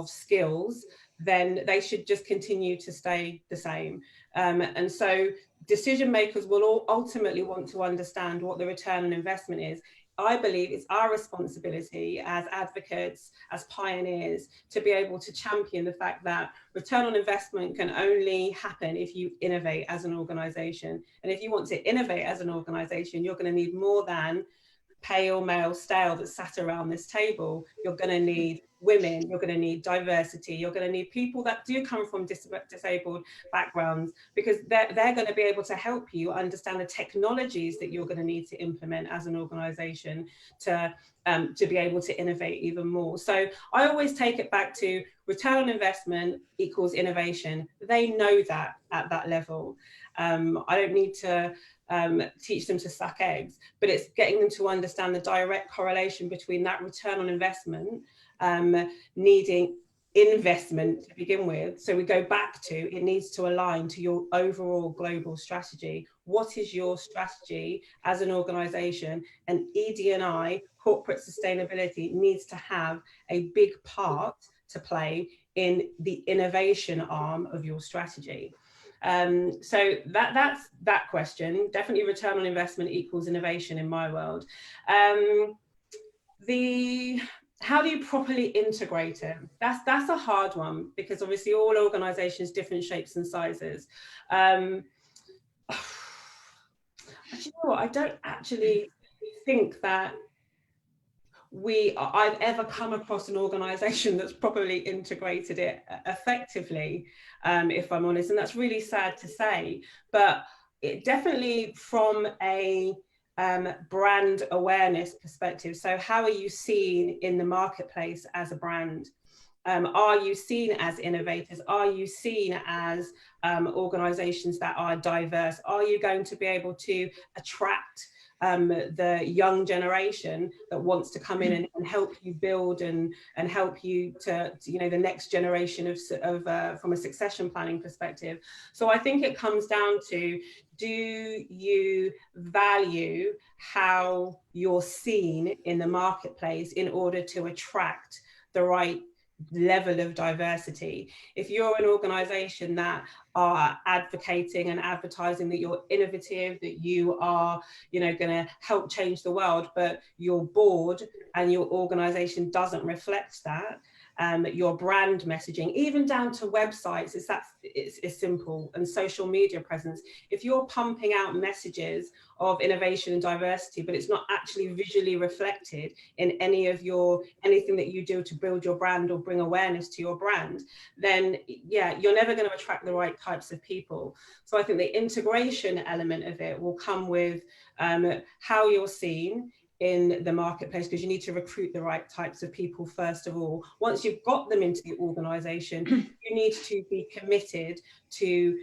skills, then they should just continue to stay the same. And so decision makers will all ultimately want to understand what the return on investment is. I believe it's our responsibility as advocates, as pioneers, to be able to champion the fact that return on investment can only happen if you innovate as an organization. And if you want to innovate as an organization, you're going to need more than pale, male, stale that sat around this table. You're going to need women, you're going to need diversity, you're going to need people that do come from disabled backgrounds, because they're going to be able to help you understand the technologies that you're going to need to implement as an organization to be able to innovate even more. So I always take it back to return on investment equals innovation. They know that at that level. I don't need to teach them to suck eggs, but it's getting them to understand the direct correlation between that return on investment needing investment to begin with. So we go back to, it needs to align to your overall global strategy. What is your strategy as an organization? And ED&I, corporate sustainability, needs to have a big part to play in the innovation arm of your strategy. So that's that question. Definitely return on investment equals innovation in my world. How do you properly integrate it? That's a hard one, because obviously all organizations, different shapes and sizes. You know what? I don't actually think that I've ever come across an organization that's probably integrated it effectively, if I'm honest, and that's really sad to say. But it definitely from a brand awareness perspective. So how are you seen in the marketplace as a brand? Are you seen as innovators? Are you seen as organizations that are diverse? Are you going to be able to attract the young generation that wants to come in and help you build and help you to the next generation of from a succession planning perspective? So I think it comes down to, do you value how you're seen in the marketplace in order to attract the right level of diversity? If you're an organization that are advocating and advertising that you're innovative, that you are going to help change the world, but your board and your organization doesn't reflect that, your brand messaging, even down to websites, it's simple, and social media presence. If you're pumping out messages of innovation and diversity, but it's not actually visually reflected in anything that you do to build your brand or bring awareness to your brand, then yeah, you're never going to attract the right types of people. So I think the integration element of it will come with how you're seen in the marketplace, because you need to recruit the right types of people first of all. Once you've got them into the organization, you need to be committed to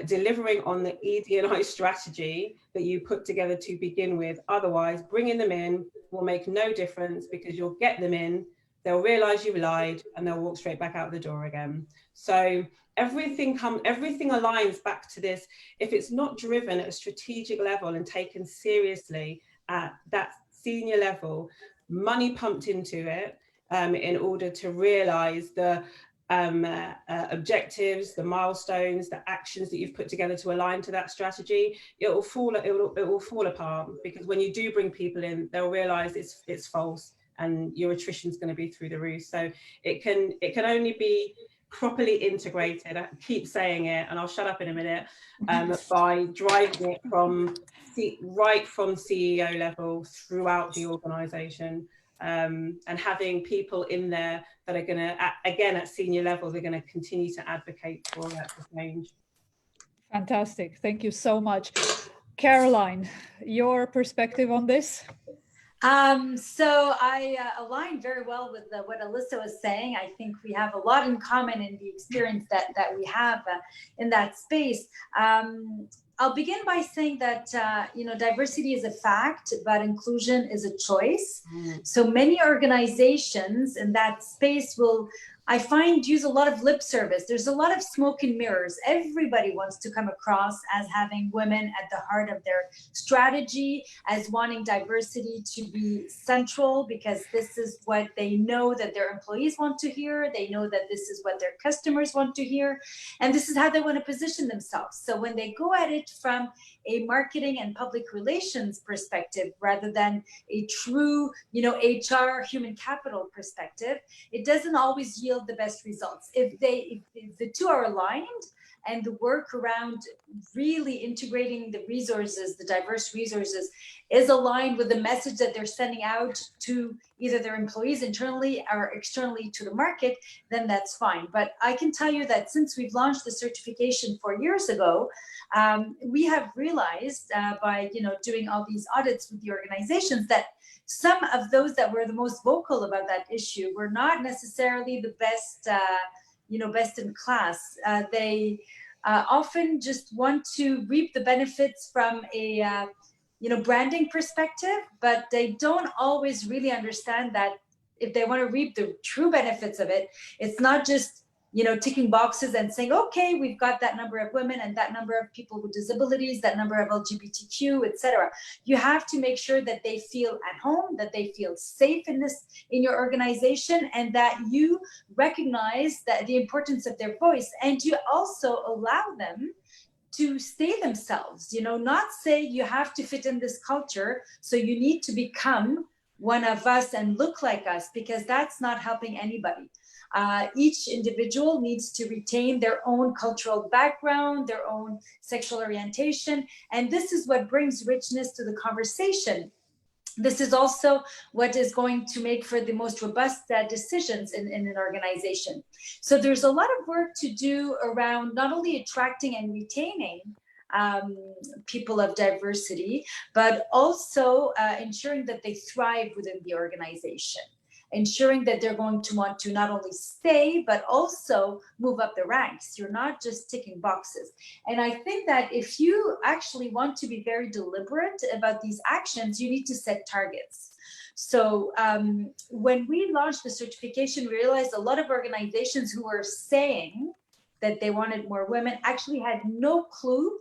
delivering on the ED&I strategy that you put together to begin with. Otherwise, bringing them in will make no difference, because you'll get them in, they'll realize you've lied, and they'll walk straight back out the door again. So everything aligns back to this. If it's not driven at a strategic level and taken seriously at that senior level, money pumped into it in order to realize the objectives, the milestones, the actions that you've put together to align to that strategy, it will fall apart. Because when you do bring people in, they'll realize it's false, and your attrition is going to be through the roof. So it can only be properly integrated, I keep saying it, and I'll shut up in a minute, by driving it right from CEO level throughout the organization, and having people in there that are going to, again, at senior level, they're going to continue to advocate for that change. Fantastic. Thank you so much. Caroline, your perspective on this? So I align very well with what Alyssa was saying. I think we have a lot in common in the experience that we have in that space. I'll begin by saying that, diversity is a fact, but inclusion is a choice. So many organizations in that space will, I find, use a lot of lip service. There's a lot of smoke and mirrors. Everybody wants to come across as having women at the heart of their strategy, as wanting diversity to be central, because this is what they know that their employees want to hear. They know that this is what their customers want to hear. And this is how they want to position themselves. So when they go at it from a marketing and public relations perspective, rather than a true, HR, human capital perspective, it doesn't always yield the best results. If the two are aligned, and the work around really integrating the resources, the diverse resources, is aligned with the message that they're sending out to either their employees internally or externally to the market, then that's fine. But I can tell you that since we've launched the certification 4 years ago, we have realized by doing all these audits with the organizations that some of those that were the most vocal about that issue were not necessarily the best best in class. They often just want to reap the benefits from a branding perspective, but they don't always really understand that if they want to reap the true benefits of it, it's not just ticking boxes and saying, okay, we've got that number of women and that number of people with disabilities, that number of LGBTQ, etc. You have to make sure that they feel at home, that they feel safe in your organization, and that you recognize that the importance of their voice, and you also allow them to stay themselves, not say you have to fit in this culture, so you need to become one of us and look like us, because that's not helping anybody. Each individual needs to retain their own cultural background, their own sexual orientation, and this is what brings richness to the conversation. this is also what is going to make for the most robust decisions in an organization. So there's a lot of work to do around not only attracting and retaining people of diversity, but also ensuring that they thrive within the organization, ensuring that they're going to want to not only stay, but also move up the ranks. You're not just ticking boxes. And I think that if you actually want to be very deliberate about these actions, you need to set targets. So when we launched the certification, we realized a lot of organizations who were saying that they wanted more women actually had no clue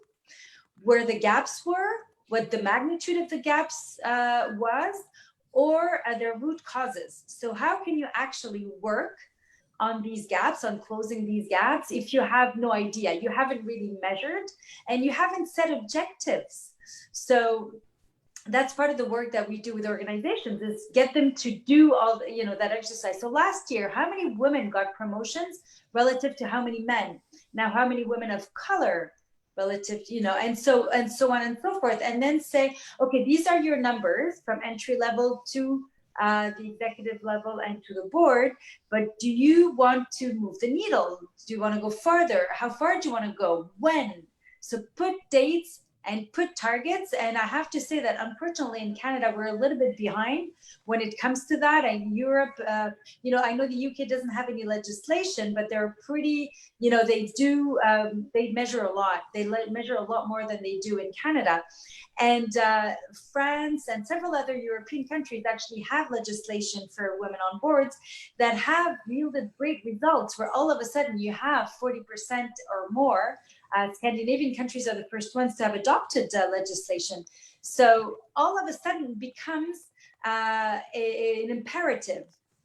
where the gaps were, what the magnitude of the gaps was, or their root causes. So how can you actually work on these gaps, on closing these gaps, if you have no idea, you haven't really measured, and you haven't set objectives? So that's part of the work that we do with organizations, is get them to do all the, that exercise. So last year, how many women got promotions relative to how many men? Now, how many women of color relative, and so on and so forth, and then say, okay, these are your numbers from entry level to the executive level and to the board, but do you want to move the needle? Do you want to go farther? How far do you want to go? When? So put dates and put targets. And I have to say that unfortunately in Canada, we're a little bit behind when it comes to that. And Europe, I know the UK doesn't have any legislation, but they're pretty, they do, they measure a lot. They measure a lot more than they do in Canada. And France and several other European countries actually have legislation for women on boards that have yielded great results, where all of a sudden you have 40% or more. Scandinavian countries are the first ones to have adopted legislation. So all of a sudden becomes an imperative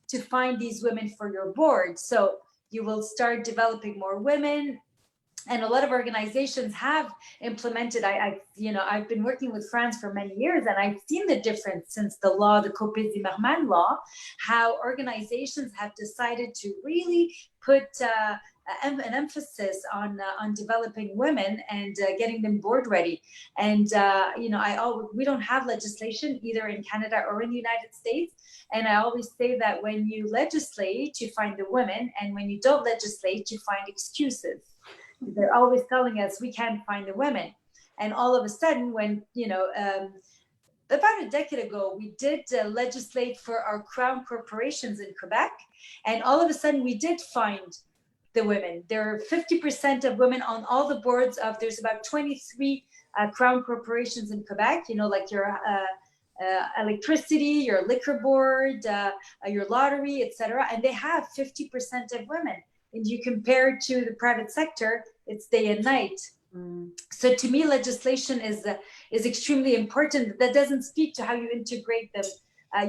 to find these women for your board. So you will start developing more women. And a lot of organizations have implemented. I've been working with France for many years, and I've seen the difference since the law, the Copé-Zimmermann law, how organizations have decided to really put an emphasis on developing women and getting them board ready. And we don't have legislation either in Canada or in the United States. And I always say that when you legislate, you find the women, and when you don't legislate, you find excuses. They're always telling us we can't find the women. And all of a sudden, when, about a decade ago, we did legislate for our crown corporations in Quebec. And all of a sudden, we did find the women. There are 50% of women on all the boards of, there's about 23 crown corporations in Quebec, like your electricity, your liquor board, your lottery, etc. And they have 50% of women. And you compare to the private sector, it's day and night. So to me, legislation is extremely important. That doesn't speak to how you integrate them,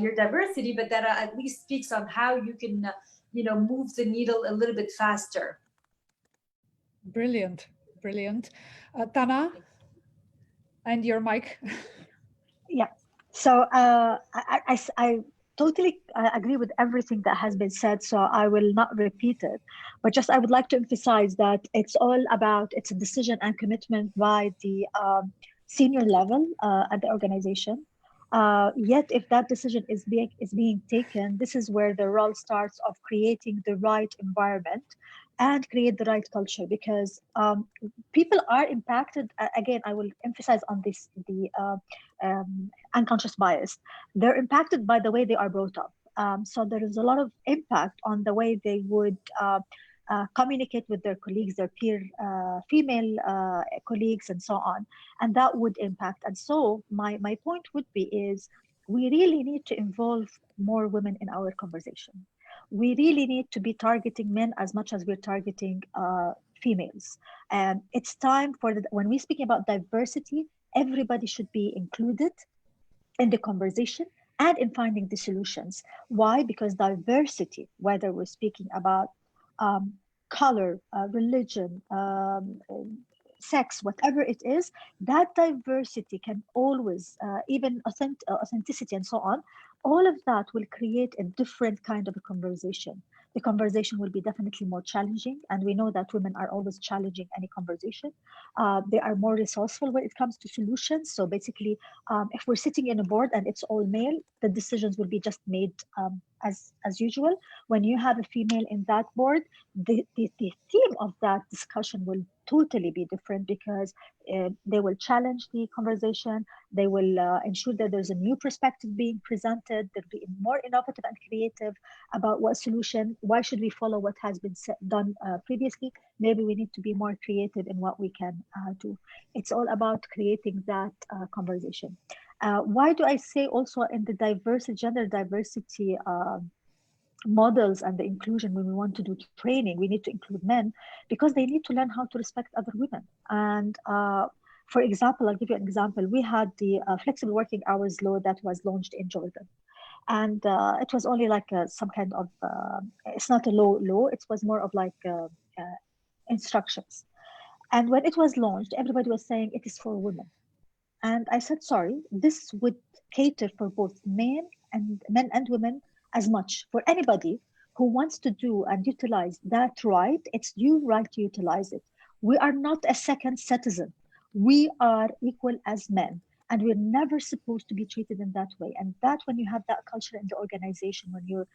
your diversity, but that at least speaks on how you can, move the needle a little bit faster. Brilliant. Tana, and your mic. Yeah. So I totally agree with everything that has been said, so I will not repeat it, but just I would like to emphasize that it's a decision and commitment by the senior level at the organization. Yet if that decision is being taken, this is where the role starts of creating the right environment and create the right culture, because people are impacted. Again, I will emphasize on this, the unconscious bias. They're impacted by the way they are brought up. So there is a lot of impact on the way they would communicate with their colleagues, their peer female colleagues, and so on. And that would impact. And so my point would be is we really need to involve more women in our conversation. We really need to be targeting men as much as we're targeting females. And it's time for when we speak about diversity, everybody should be included in the conversation and in finding the solutions. Why? Because diversity, whether we're speaking about color, religion, sex, whatever it is, that diversity can always, even authenticity and so on, all of that will create a different kind of a conversation. the conversation will be definitely more challenging. And we know that women are always challenging any conversation. They are more resourceful when it comes to solutions. So basically, if we're sitting in a board and it's all male, the decisions will be just made as usual. When you have a female in that board, the theme of that discussion will totally be different, because they will challenge the conversation. They will ensure that there's a new perspective being presented. They'll be more innovative and creative about what solution. Why should we follow what has been done previously? Maybe we need to be more creative in what we can do. It's all about creating that conversation. Why do I say also in the diversity, gender diversity models and the inclusion, when we want to do training, we need to include men, because they need to learn how to respect other women. And for example, I'll give you an example. We had the flexible working hours law that was launched in Jordan. And it was only like some kind of, it's not a law, it was more of like instructions. And when it was launched, everybody was saying it is for women. And I said, sorry, this would cater for both men and women as much. For anybody who wants to do and utilize that right, it's your right to utilize it. We are not a second citizen. We are equal as men. And we're never supposed to be treated in that way. And that when you have that culture in the organization, when you're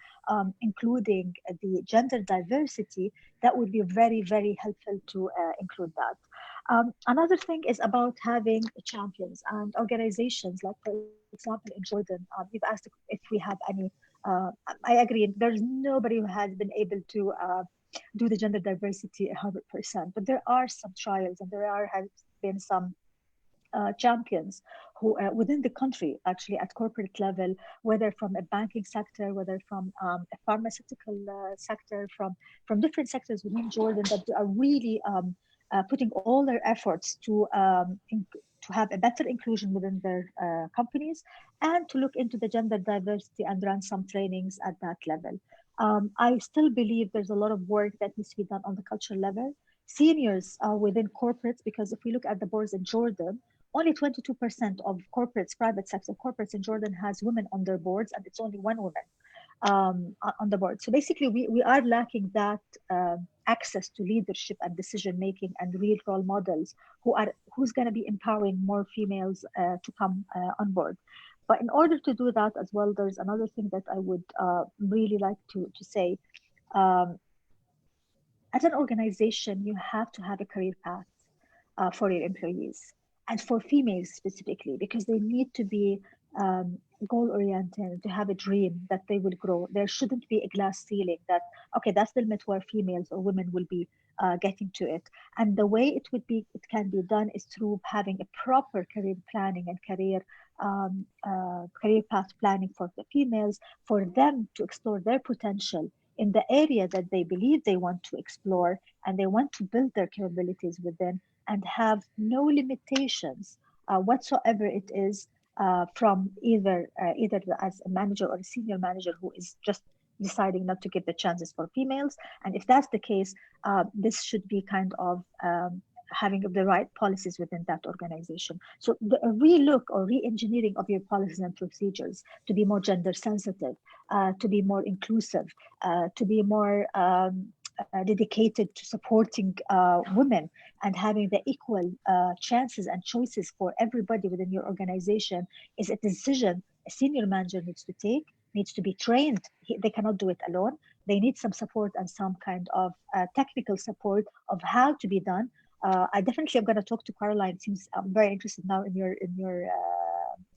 including the gender diversity, that would be very, very helpful to include that. Another thing is about having champions and organizations, like for example in Jordan. You've asked if we have any. I agree, there's nobody who has been able to do the gender diversity 100%, but there are some trials, and has been some champions who within the country, actually at corporate level, whether from a banking sector, whether from a pharmaceutical sector, from different sectors within Jordan, that are really putting all their efforts to have a better inclusion within their companies, and to look into the gender diversity and run some trainings at that level. I still believe there's a lot of work that needs to be done on the cultural level. Seniors within corporates, because if we look at the boards in Jordan, only 22% of corporates, private sector corporates in Jordan has women on their boards, and it's only one woman on the board. So basically, we are lacking that access to leadership and decision making and real role models who's going to be empowering more females to come on board. But in order to do that as well, there's another thing that I would really like to say. As an organization, you have to have a career path for your employees, and for females specifically, because they need to be goal-oriented, to have a dream that they will grow. There shouldn't be a glass ceiling that, okay, that's the limit where females or women will be getting to it. And the way it can be done is through having a proper career planning and career path planning for the females, for them to explore their potential in the area that they believe they want to explore, and they want to build their capabilities within, and have no limitations whatsoever it is from either as a manager or a senior manager who is just deciding not to give the chances for females. And if that's the case, this should be kind of having the right policies within that organization. So the relook or re-engineering of your policies and procedures to be more gender sensitive, to be more inclusive, to be more dedicated to supporting women and having the equal chances and choices for everybody within your organization is a decision a senior manager needs to take, needs to be trained. They cannot do it alone. They need some support and some kind of technical support of how to be done. I definitely am going to talk to Caroline. It seems I'm very interested now in your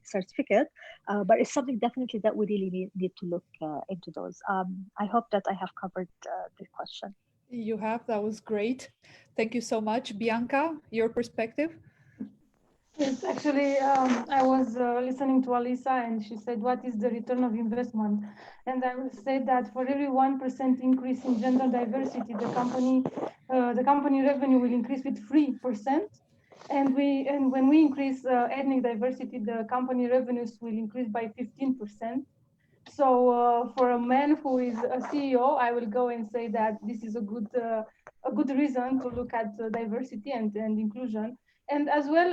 certificate, but it's something definitely that we really need to look into those. I hope that I have covered the question. You have, that was great. Thank you so much. Bianca, your perspective? Yes, actually, I was listening to Alisa, and she said, what is the return of investment? And I will say that for every 1% increase in gender diversity, the company revenue will increase with 3%. And when we increase ethnic diversity, the company revenues will increase by 15%. So for a man who is a CEO, I will go and say that this is a good reason to look at diversity and inclusion. And as well,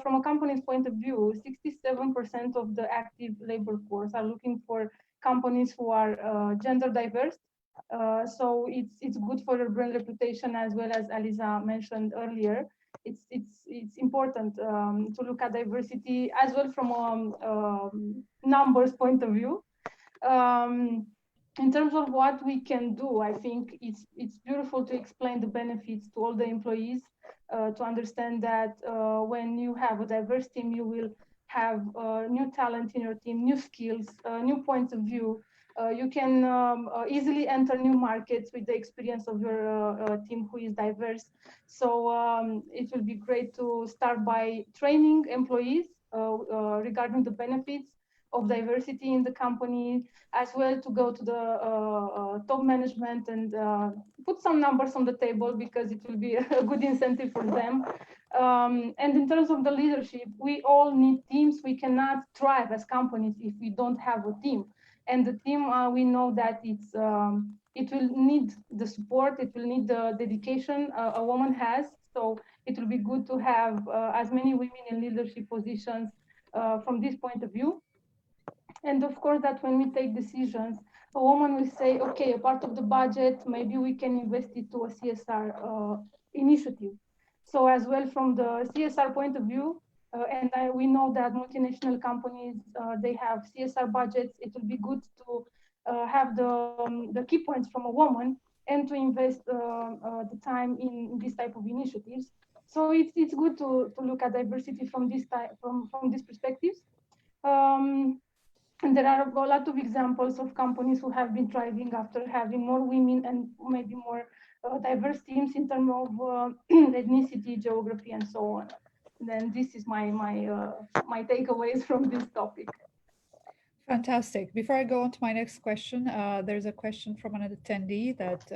from a company's point of view, 67% of the active labor force are looking for companies who are gender diverse. So it's good for your brand reputation, as well as Aliza mentioned earlier. It's important to look at diversity as well from numbers point of view. In terms of what we can do, I think it's beautiful to explain the benefits to all the employees, to understand that when you have a diverse team, you will have new talent in your team, new skills, new points of view. You can easily enter new markets with the experience of your team who is diverse. So it will be great to start by training employees regarding the benefits of diversity in the company, as well to go to the top management and put some numbers on the table, because it will be a good incentive for them. And in terms of the leadership, we all need teams. We cannot thrive as companies if we don't have a team. And the team, we know that it will need the support, it will need the dedication a woman has. So it will be good to have as many women in leadership positions from this point of view. And of course, that when we take decisions, a woman will say, okay, a part of the budget, maybe we can invest it to a CSR initiative. So as well from the CSR point of view, we know that multinational companies, they have CSR budgets. It will be good to have the key points from a woman and to invest the time in this type of initiatives. So it's good to look at diversity from this type, from these perspectives. And there are a lot of examples of companies who have been thriving after having more women and maybe more diverse teams in terms of ethnicity, geography, and so on. And then this is my takeaways from this topic. Fantastic. Before I go on to my next question, there's a question from an attendee that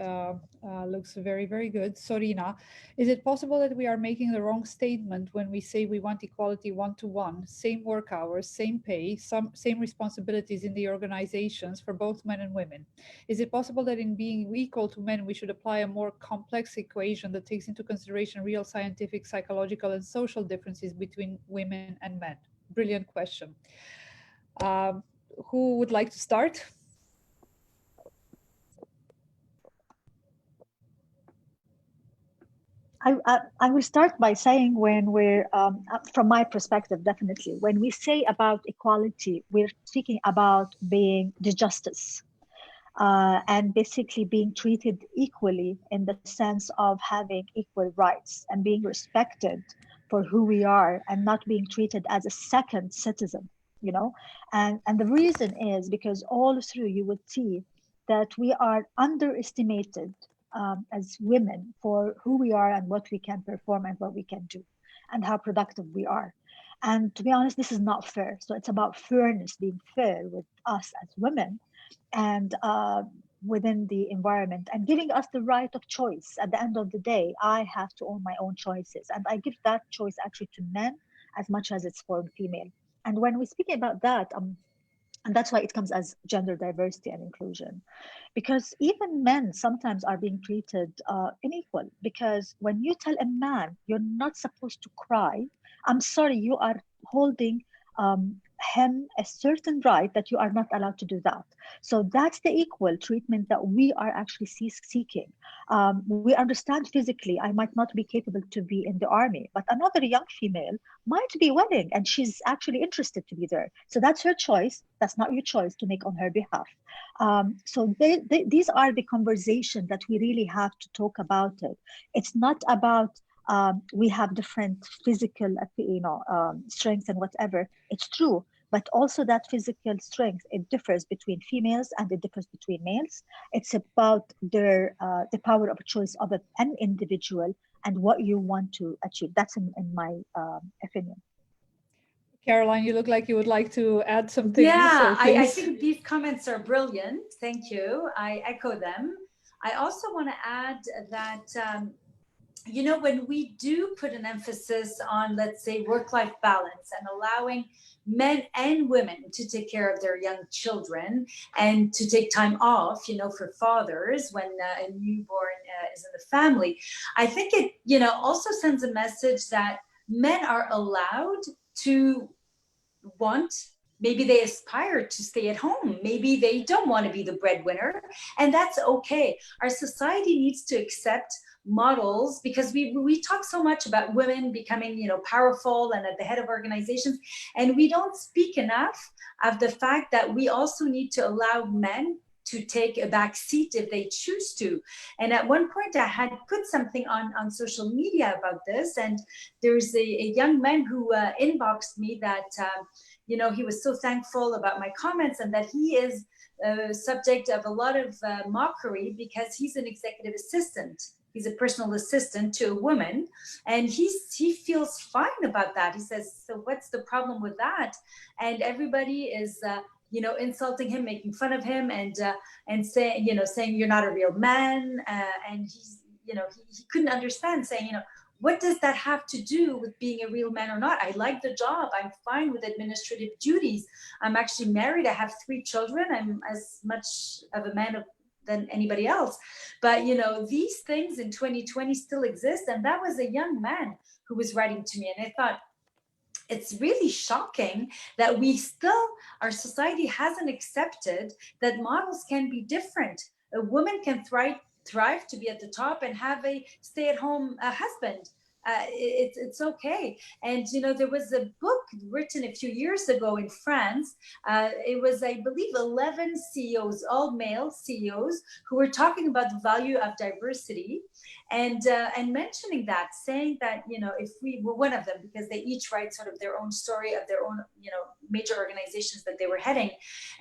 looks very, very good. Sorina, is it possible that we are making the wrong statement when we say we want equality one-to-one, same work hours, same pay, same responsibilities in the organizations for both men and women? Is it possible that in being equal to men, we should apply a more complex equation that takes into consideration real scientific, psychological, and social differences between women and men? Brilliant question. Who would like to start? I will start by saying when we're, from my perspective, definitely, when we say about equality, we're speaking about being the justice and basically being treated equally in the sense of having equal rights and being respected for who we are and not being treated as a second citizen, you know? And the reason is because all through you would see that we are underestimated as women for who we are and what we can perform and what we can do and how productive we are. And to be honest, this is not fair. So it's about fairness, being fair with us as women and within the environment and giving us the right of choice. At the end of the day, I have to own my own choices. And I give that choice actually to men as much as it's for female. And when we're speaking about that, and that's why it comes as gender diversity and inclusion, because even men sometimes are being treated unequal. Because when you tell a man you're not supposed to cry, I'm sorry, you are holding him a certain right that you are not allowed to do that. So that's the equal treatment that we are actually seeking. We understand physically I might not be capable to be in the army, but another young female might be willing and she's actually interested to be there. So that's her choice. That's not your choice to make on her behalf. So these are the conversations that we really have to talk about it. It's not about we have different physical, strengths and whatever. It's true, but also that physical strength, it differs between females and it differs between males. It's about the power of choice of an individual and what you want to achieve. That's in my opinion. Caroline, you look like you would like to add something. Yeah, so I think these comments are brilliant. Thank you. I echo them. I also want to add that you know, when we do put an emphasis on, let's say, work-life balance and allowing men and women to take care of their young children and to take time off, you know, for fathers when a newborn is in the family, I think it, you know, also sends a message that men are allowed to want maybe they aspire to stay at home. Maybe they don't want to be the breadwinner, and that's okay. Our society needs to accept models, because we talk so much about women becoming, you know, powerful and at the head of organizations, and we don't speak enough of the fact that we also need to allow men to take a back seat if they choose to. And at one point I had put something on social media about this, and there's a young man who inboxed me that you know, he was so thankful about my comments, and that he is subject of a lot of mockery because he's an executive assistant. He's a personal assistant to a woman, and he feels fine about that. He says, so what's the problem with that? And everybody is you know, insulting him, making fun of him, and saying, you know, saying you're not a real man. And he's, you know, he couldn't understand, saying, you know, what does that have to do with being a real man or not? I like the job. I'm fine with administrative duties. I'm actually married. I have 3 children. I'm as much of a man than anybody else. But, you know, these things in 2020 still exist. And that was a young man who was writing to me. And I thought, it's really shocking that we still, our society hasn't accepted that models can be different. A woman can thrive to be at the top and have a stay-at-home husband. It's okay. And, you know, there was a book written a few years ago in France. It was, I believe, 11 CEOs, all male CEOs, who were talking about the value of diversity, and mentioning that, saying that, you know, if we were one of them, because they each write sort of their own story of their own, you know, major organizations that they were heading.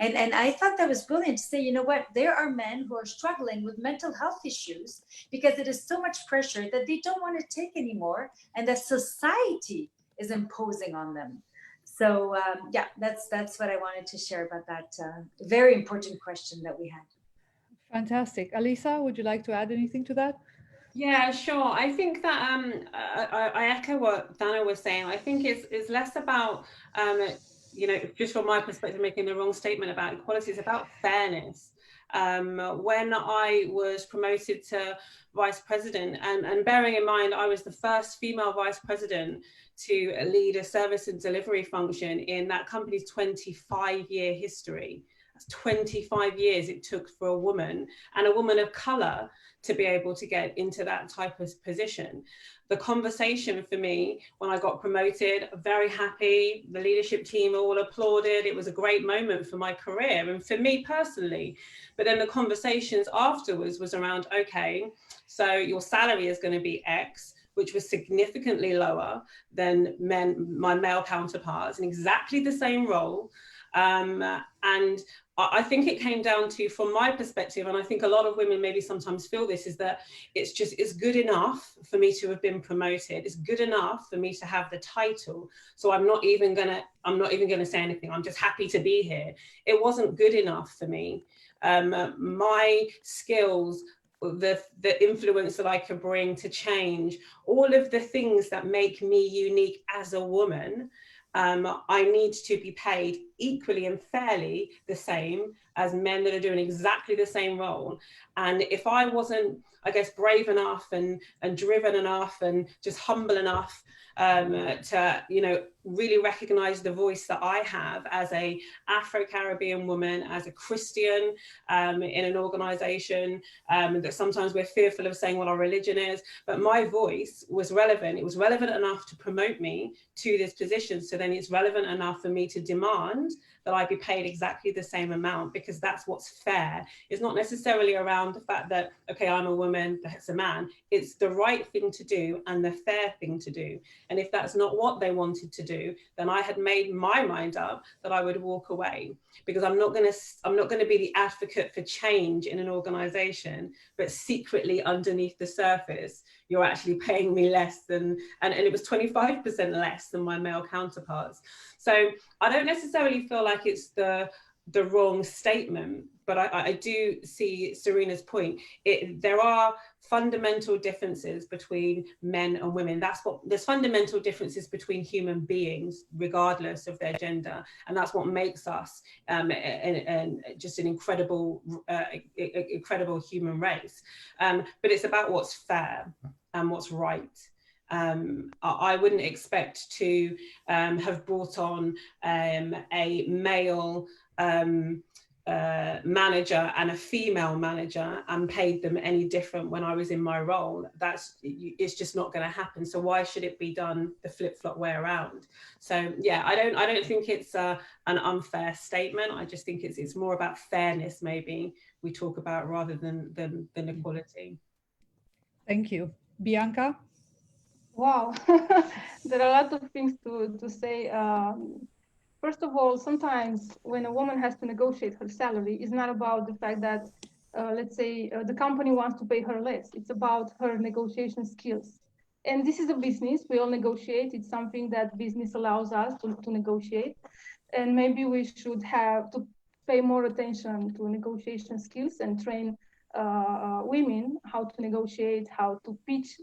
And I thought that was brilliant to say, you know what, there are men who are struggling with mental health issues because it is so much pressure that they don't want to take anymore, and that society is imposing on them. So yeah, that's what I wanted to share about that very important question that we had. Fantastic. Alisa, would you like to add anything to that? Yeah, sure. I think that I echo what Dana was saying. I think it's less about, you know, just from my perspective, making the wrong statement about equality. It's about fairness. When I was promoted to vice president, and bearing in mind I was the first female vice president to lead a service and delivery function in that company's 25-year history. That's 25 years it took for a woman, and a woman of color, to be able to get into that type of position. The conversation for me when I got promoted, very happy, the leadership team all applauded. It was a great moment for my career and for me personally. But then the conversations afterwards was around, okay, so your salary is going to be X, which was significantly lower than my male counterparts in exactly the same role. And I think it came down to, from my perspective, and I think a lot of women maybe sometimes feel this, is that it's good enough for me to have been promoted. It's good enough for me to have the title. So I'm not even gonna say anything. I'm just happy to be here. It wasn't good enough for me. My skills, the influence that I could bring to change, all of the things that make me unique as a woman, I need to be paid equally and fairly the same as men that are doing exactly the same role. And if I wasn't, I guess, brave enough and driven enough and just humble enough to, you know, really recognize the voice that I have as a Afro-Caribbean woman, as a Christian in an organization, that sometimes we're fearful of saying what our religion is, but my voice was relevant. It was relevant enough to promote me to this position. So then it's relevant enough for me to demand that I be paid exactly the same amount, because that's what's fair. It's not necessarily around the fact that, okay, I'm a woman, that's a man. It's the right thing to do and the fair thing to do. And if that's not what they wanted to do, then I had made my mind up that I would walk away, because I'm not going to be the advocate for change in an organization, but secretly underneath the surface, you're actually paying me less than, and it was 25% less than my male counterparts. So I don't necessarily feel like it's the wrong statement, but I do see Serena's point. There are fundamental differences between men and women. There's fundamental differences between human beings, regardless of their gender, and that's what makes us just an incredible human race. But it's about what's fair and what's right. I wouldn't expect to have brought on a male manager and a female manager and paid them any different when I was in my role. It's just not going to happen. So why should it be done the flip-flop way around? So yeah, I don't think it's an unfair statement. I just think it's more about fairness, maybe we talk about, rather than equality. Thank you. Bianca? Wow, there are a lot of things to say. First of all, sometimes when a woman has to negotiate her salary, it's not about the fact that, let's say, the company wants to pay her less. It's about her negotiation skills. And this is a business. We all negotiate. It's something that business allows us to negotiate. And maybe we should have to pay more attention to negotiation skills and train women how to negotiate, how to pitch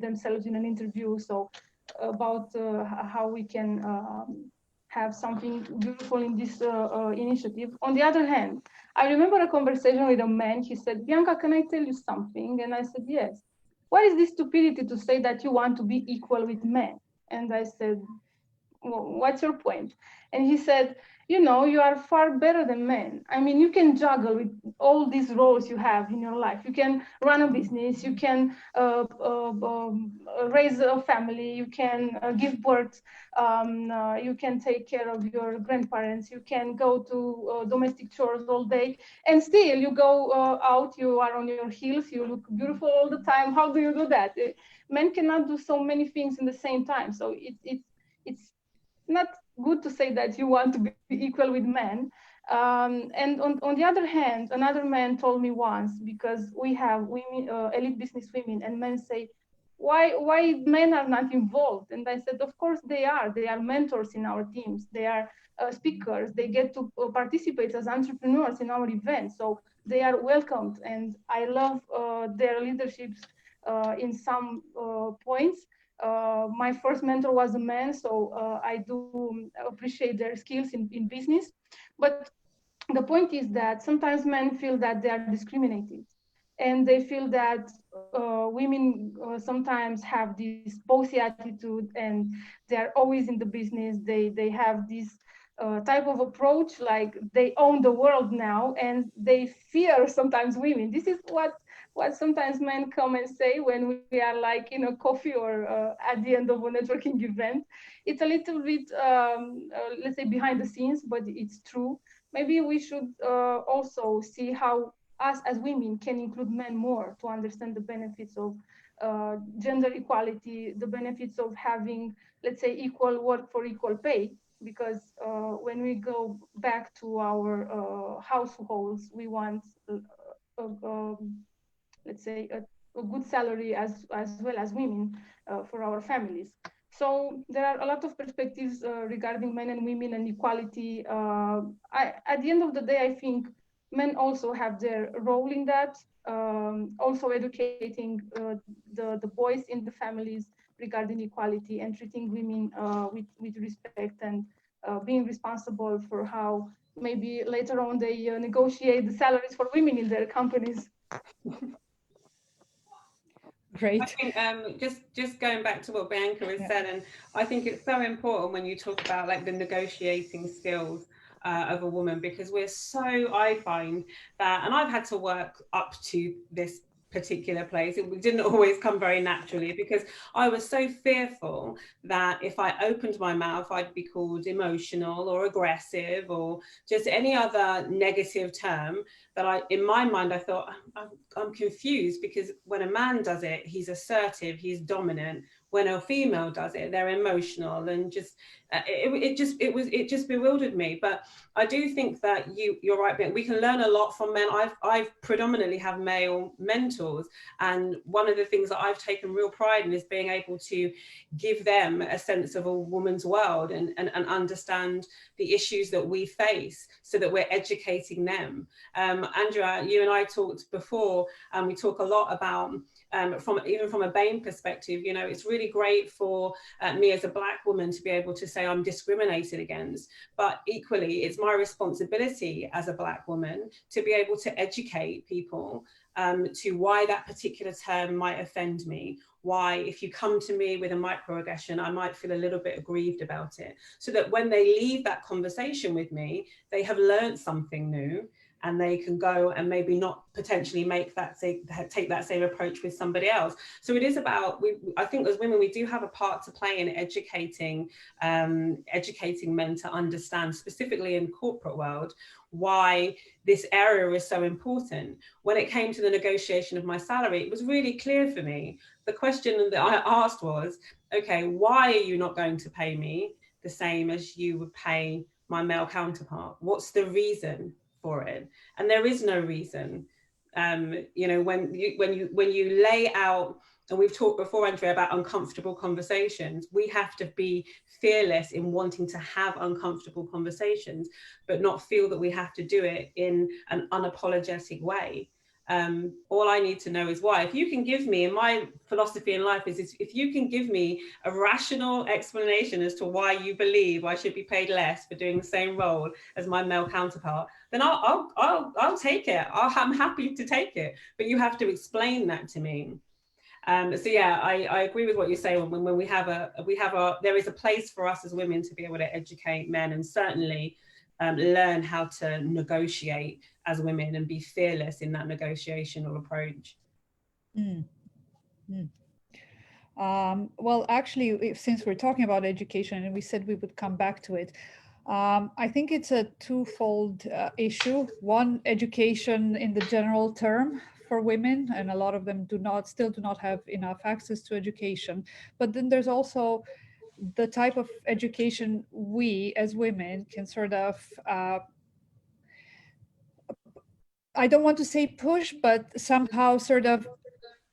themselves in an interview. So about how we can have something beautiful in this initiative. On the other hand, I remember a conversation with a man. He said, Bianca, can I tell you something? And I said, yes. What is this stupidity to say that you want to be equal with men? And I said, well, what's your point? And he said, you know, you are far better than men. I mean, you can juggle with all these roles you have in your life. You can run a business, you can raise a family, you can give birth, you can take care of your grandparents, you can go to domestic chores all day, and still you go out, you are on your heels, you look beautiful all the time. How do you do that? Men cannot do so many things in the same time. So it's not good to say that you want to be equal with men. And on the other hand, another man told me once, because we have women, elite business women, and men say, why men are not involved? And I said, of course they are. They are mentors in our teams. They are speakers. They get to participate as entrepreneurs in our events. So they are welcomed. And I love their leaderships in some points. My first mentor was a man, so I do appreciate their skills in business. But the point is that sometimes men feel that they are discriminated, and they feel that women sometimes have this bossy attitude, and they are always in the business. They have this type of approach, like they own the world now, and they fear sometimes women. This is what sometimes men come and say when we are like in a coffee or at the end of a networking event. It's a little bit, let's say, behind the scenes, but it's true. Maybe we should also see how us as women can include men more to understand the benefits of gender equality, the benefits of having, let's say, equal work for equal pay. Because when we go back to our households, we want let's say, a good salary as well as women for our families. So there are a lot of perspectives regarding men and women and equality. At the end of the day, I think men also have their role in that, also educating the boys in the families regarding equality and treating women with respect, and being responsible for how maybe later on they negotiate the salaries for women in their companies. Great. I think just going back to what Bianca has said, and I think it's so important when you talk about like the negotiating skills of a woman, because I find that, and I've had to work up to this particular place. It didn't always come very naturally, because I was so fearful that if I opened my mouth, I'd be called emotional or aggressive or just any other negative term, that in my mind, I thought, I'm confused, because when a man does it, he's assertive, he's dominant. When a female does it, they're emotional, and just it just bewildered me. But I do think that you're right, we can learn a lot from men. I've predominantly have male mentors, and one of the things that I've taken real pride in is being able to give them a sense of a woman's world and understand the issues that we face, so that we're educating them. Andrea, you and I talked before, and we talk a lot about even from a BAME perspective, you know, it's really great for me as a Black woman to be able to say I'm discriminated against, but equally it's my responsibility as a Black woman to be able to educate people to why that particular term might offend me, why if you come to me with a microaggression, I might feel a little bit aggrieved about it, so that when they leave that conversation with me, they have learned something new, and they can go and maybe not potentially take that same approach with somebody else. So it is about, I think as women, we do have a part to play in educating men to understand, specifically in corporate world, why this area is so important. When it came to the negotiation of my salary, it was really clear for me. The question that I asked was, okay, why are you not going to pay me the same as you would pay my male counterpart? What's the reason for it? And there is no reason. You know, when you lay out, and we've talked before, Andrea, about uncomfortable conversations, we have to be fearless in wanting to have uncomfortable conversations, but not feel that we have to do it in an unapologetic way. All I need to know is why. If you can give me, and my philosophy in life is if you can give me a rational explanation as to why you believe I should be paid less for doing the same role as my male counterpart, then I'll take it. I'm happy to take it, but you have to explain that to me. So yeah, I agree with what you say. When there is a place for us as women to be able to educate men, and certainly learn how to negotiate as women and be fearless in that negotiational approach. Well, actually, since we're talking about education and we said we would come back to it, I think it's a twofold issue. One, education in the general term for women, and a lot of them still do not have enough access to education. But then there's also the type of education we as women can sort of, I don't want to say push, but somehow sort of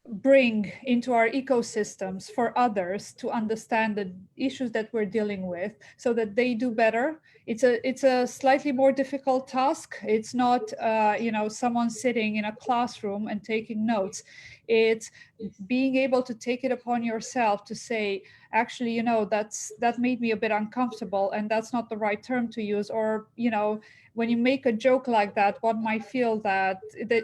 bring into our ecosystems for others to understand the issues that we're dealing with, so that they do better. It's a slightly more difficult task. It's not you know, someone sitting in a classroom and taking notes. It's being able to take it upon yourself to say, actually, you know, that made me a bit uncomfortable, and that's not the right term to use. Or, you know, when you make a joke like that, one might feel that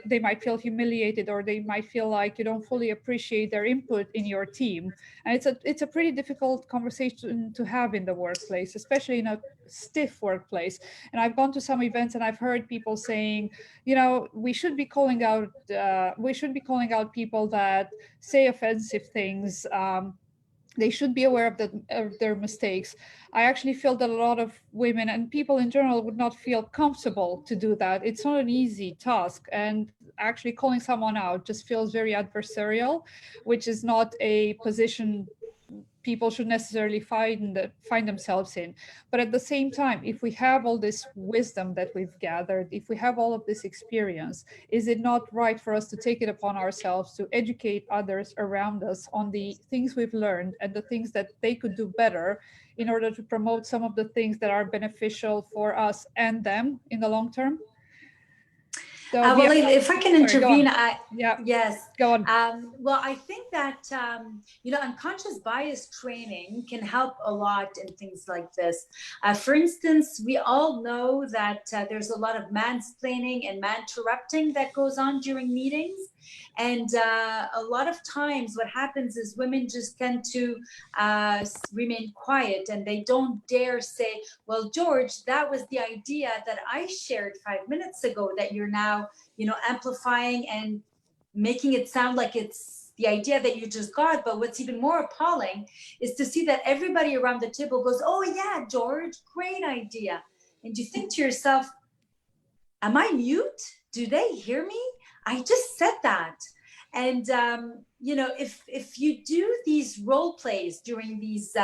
they might feel humiliated, or they might feel like you don't fully appreciate their input in your team. And it's a pretty difficult conversation to have in the workplace, especially in a stiff workplace. And I've gone to some events and I've heard people saying, you know, we should be calling out people that say offensive things. They should be aware of their mistakes. I actually feel that a lot of women and people in general would not feel comfortable to do that. It's not an easy task, and actually calling someone out just feels very adversarial, which is not a position people should necessarily find themselves in. But at the same time, if we have all this wisdom that we've gathered, if we have all of this experience, is it not right for us to take it upon ourselves to educate others around us on the things we've learned and the things that they could do better in order to promote some of the things that are beneficial for us and them in the long term? So, well, if I can intervene, yes. Go on. Well, I think that, you know, unconscious bias training can help a lot in things like this. For instance, we all know that there's a lot of mansplaining and man-interrupting that goes on during meetings. And a lot of times what happens is women just tend to remain quiet, and they don't dare say, well, George, that was the idea that I shared 5 minutes ago that you're now, you know, amplifying and making it sound like it's the idea that you just got. But what's even more appalling is to see that everybody around the table goes, oh yeah, George, great idea. And you think to yourself, am I mute? Do they hear me? I just said that. And, you know, if you do these role plays during these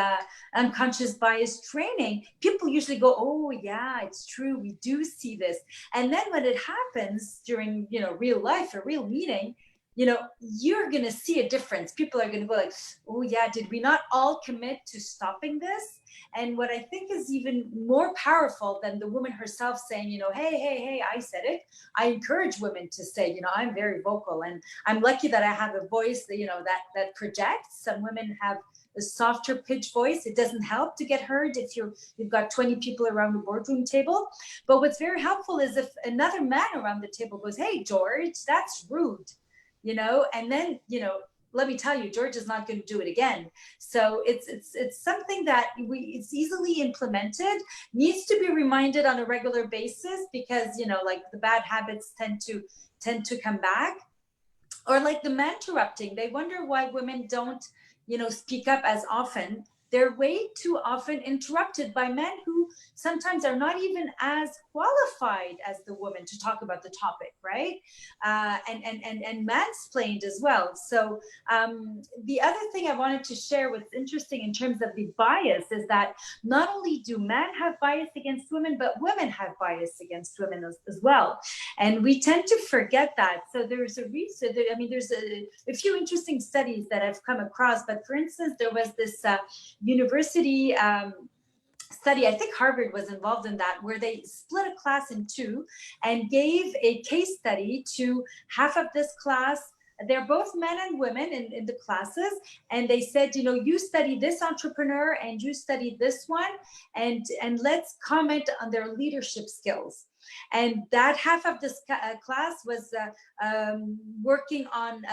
unconscious bias training, people usually go, oh, yeah, it's true. We do see this. And then when it happens during, you know, real life, a real meeting, you're going to see a difference. People are going to go like, oh yeah, did we not all commit to stopping this? And what I think is even more powerful than the woman herself saying, hey, I said it. I encourage women to say, I'm very vocal, and I'm lucky that I have a voice that, that projects. Some women have a softer pitch voice. It doesn't help to get heard if you've got 20 people around the boardroom table. But what's very helpful is if another man around the table goes, hey, George, that's rude, and then, let me tell you, George is not going to do it again. So it's something that it's easily implemented, needs to be reminded on a regular basis, because, like the bad habits tend to come back. Or like the man interrupting, they wonder why women don't, speak up as often. They're way too often interrupted by men who sometimes are not even as qualified as the woman to talk about the topic, right? And mansplained as well. So the other thing I wanted to share, what's interesting in terms of the bias, is that not only do men have bias against women, but women have bias against women as well. And we tend to forget that. So there's a reason, there's a few interesting studies that I've come across, but for instance, there was this university study, I think Harvard was involved in that, where they split a class in two and gave a case study to half of this class. They're both men and women in the classes. And they said, you study this entrepreneur and you study this one, and let's comment on their leadership skills. And that half of this class was working on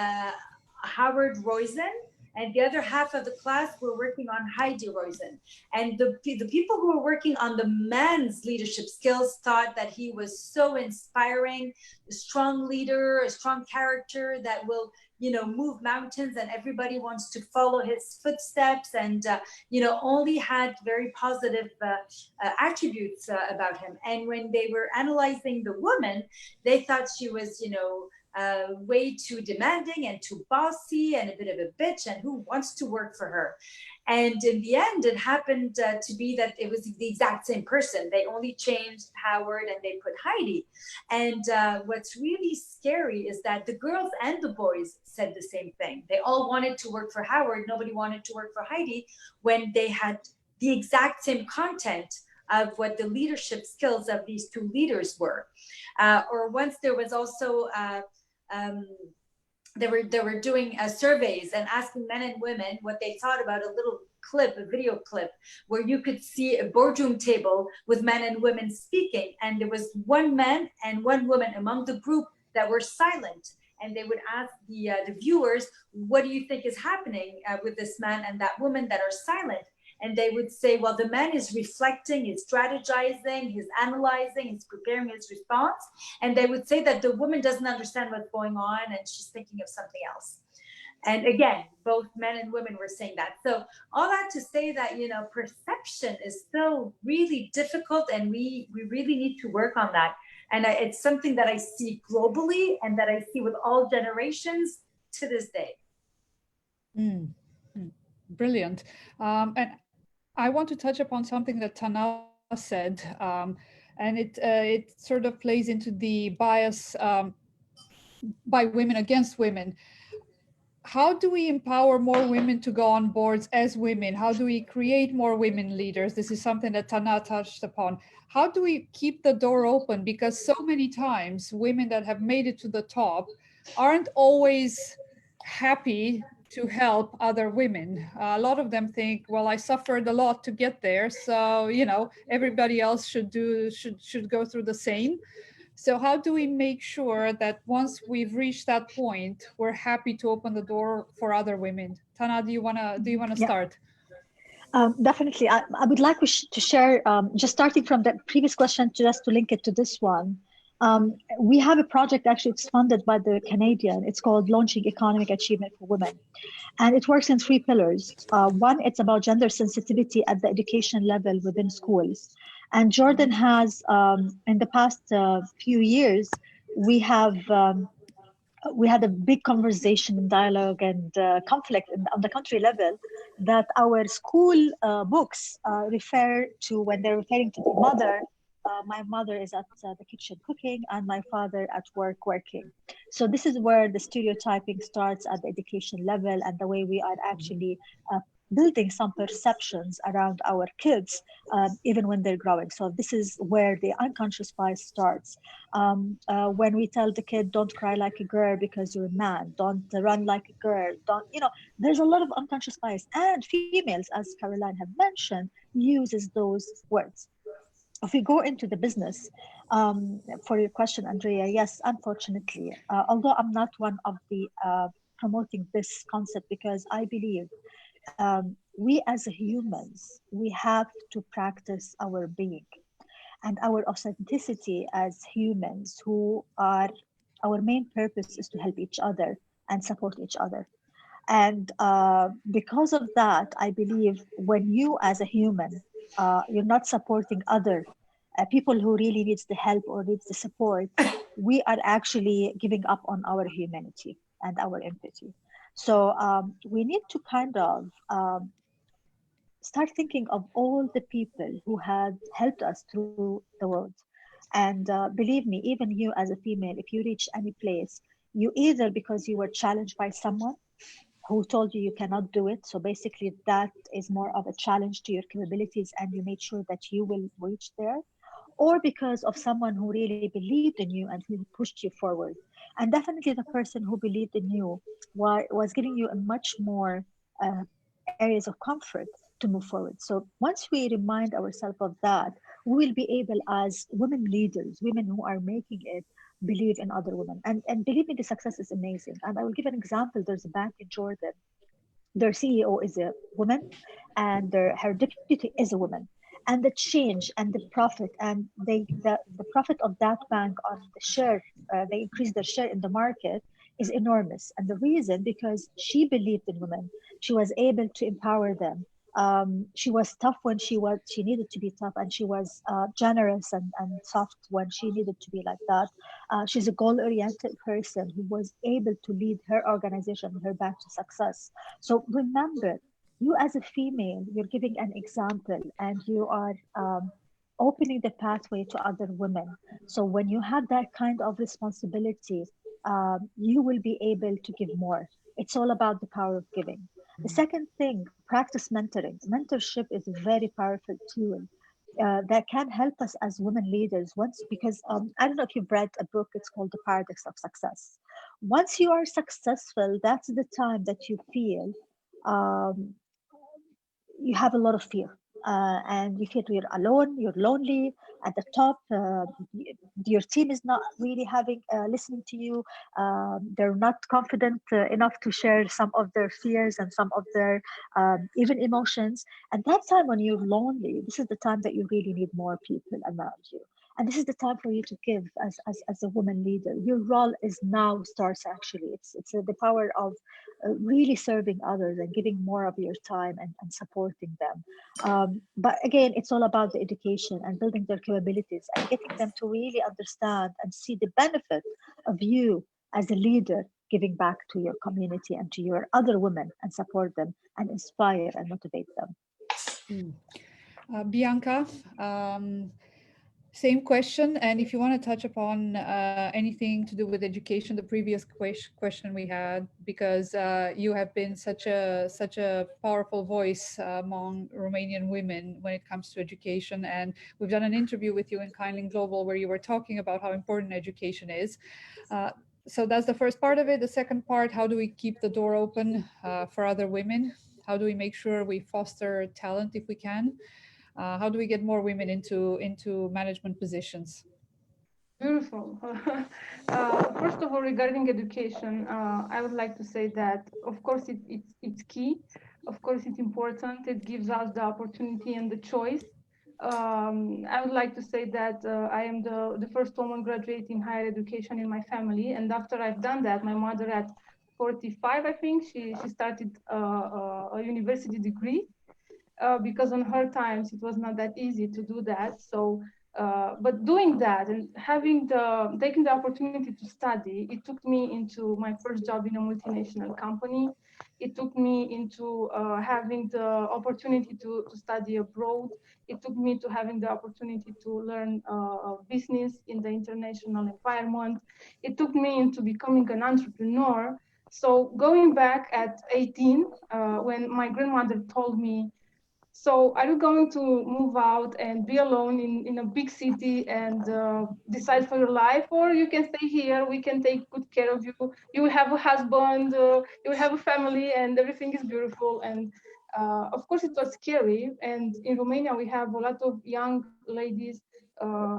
Howard Roizen, and the other half of the class were working on Heidi Roizen. And the people who were working on the man's leadership skills thought that he was so inspiring, a strong leader, a strong character that will, move mountains, and everybody wants to follow his footsteps, and, only had very positive attributes about him. And when they were analyzing the woman, they thought she was, way too demanding and too bossy and a bit of a bitch, and who wants to work for her? And in the end, it happened to be that it was the exact same person. They only changed Howard and they put Heidi. And what's really scary is that the girls and the boys said the same thing. They all wanted to work for Howard. Nobody wanted to work for Heidi, when they had the exact same content of what the leadership skills of these two leaders were. Or once there was also they were doing surveys and asking men and women what they thought about a little clip, a video clip, where you could see a boardroom table with men and women speaking, and there was one man and one woman among the group that were silent. And they would ask the viewers, what do you think is happening with this man and that woman that are silent? And they would say, well, the man is reflecting, he's strategizing, he's analyzing, he's preparing his response. And they would say that the woman doesn't understand what's going on and she's thinking of something else. And again, both men and women were saying that. So all that to say that, perception is still really difficult, and we really need to work on that. And it's something that I see globally and that I see with all generations to this day. Brilliant. And I want to touch upon something that Tana said, and it sort of plays into the bias by women against women. How do we empower more women to go on boards as women? How do we create more women leaders? This is something that Tana touched upon. How do we keep the door open? Because so many times women that have made it to the top aren't always happy to help other women. A lot of them think, well, I suffered a lot to get there, so everybody else should go through the same. So how do we make sure that once we've reached that point, we're happy to open the door for other women? Tana, do you wanna start? Definitely. I would like to share, just starting from the previous question, just to link it to this one. We have a project, actually, it's funded by the Canadian. It's called Launching Economic Achievement for Women. And it works in 3 pillars. One, it's about gender sensitivity at the education level within schools. And Jordan has, in the past few years, we had a big conversation and dialogue and conflict on the country level, that our school books refer to, when they're referring to the mother, my mother is at the kitchen cooking and my father at work working. So this is where the stereotyping starts at the education level and the way we are actually building some perceptions around our kids, even when they're growing. So this is where the unconscious bias starts. When we tell the kid, don't cry like a girl because you're a man, don't run like a girl, don't, there's a lot of unconscious bias. And females, as Caroline have mentioned, uses those words. If we go into the business, for your question, Andrea, yes, unfortunately, although I'm not one of the promoting this concept because I believe we as humans, we have to practice our being and our authenticity as humans who are, our main purpose is to help each other and support each other. And because of that, I believe when you as a human, you're not supporting other people who really needs the help or needs the support, we are actually giving up on our humanity and our empathy. So we need to kind of start thinking of all the people who had helped us through the world. And believe me, even you as a female, if you reach any place, you either because you were challenged by someone who told you cannot do it. So basically, that is more of a challenge to your capabilities, and you made sure that you will reach there, or because of someone who really believed in you and who pushed you forward. And definitely, the person who believed in you was giving you a much more areas of comfort to move forward. So once we remind ourselves of that, we will be able as women leaders, women who are making it, believe in other women. And believe me, the success is amazing. And I will give an example. There's a bank in Jordan. Their CEO is a woman, and her deputy is a woman. And the change and the profit and the profit of that bank on the share, they increased their share in the market is enormous. And the reason, because she believed in women, she was able to empower them. She was tough when she needed to be tough, and she was generous and soft when she needed to be like that. She's a goal-oriented person who was able to lead her organization, her bank to success. So remember, you as a female, you're giving an example, and you are opening the pathway to other women. So when you have that kind of responsibility, you will be able to give more. It's all about the power of giving. The second thing, practice mentoring. Mentorship is a very powerful tool that can help us as women leaders. Because I don't know if you've read a book, it's called The Paradox of Success. Once you are successful, that's the time that you feel um, you have a lot of fear. And you feel you're alone, you're lonely at the top. Your team is not really listening to you. They're not confident enough to share some of their fears and some of their even emotions. And that time when you're lonely, this is the time that you really need more people around you. And this is the time for you to give as a woman leader. Your role is now starts actually. It's the power of really serving others and giving more of your time and supporting them. But again, it's all about the education and building their capabilities and getting them to really understand and see the benefit of you as a leader giving back to your community and to your other women and support them and inspire and motivate them. Bianca, same question, and if you want to touch upon anything to do with education, the previous question we had, because you have been such a powerful voice among Romanian women when it comes to education, and we've done an interview with you in Kindling Global where you were talking about how important education is. So that's the first part of it. The second part, how do we keep the door open for other women? How do we make sure we foster talent if we can? How do we get more women into management positions? Beautiful. First of all, regarding education, I would like to say that, of course, it's key. Of course, it's important. It gives us the opportunity and the choice. I would like to say that I am the first woman graduating higher education in my family. And after I've done that, my mother at 45, I think, she started a university degree. Because on her times, it was not that easy to do that. So But doing that and taking the opportunity to study, it took me into my first job in a multinational company. It took me into having the opportunity to study abroad. It took me to having the opportunity to learn business in the international environment. It took me into becoming an entrepreneur. So going back at 18, when my grandmother told me, so are you going to move out and be alone in a big city and decide for your life, or you can stay here, we can take good care of you, you will have a husband, you will have a family, and everything is beautiful. And of course it was scary. And in Romania we have a lot of young ladies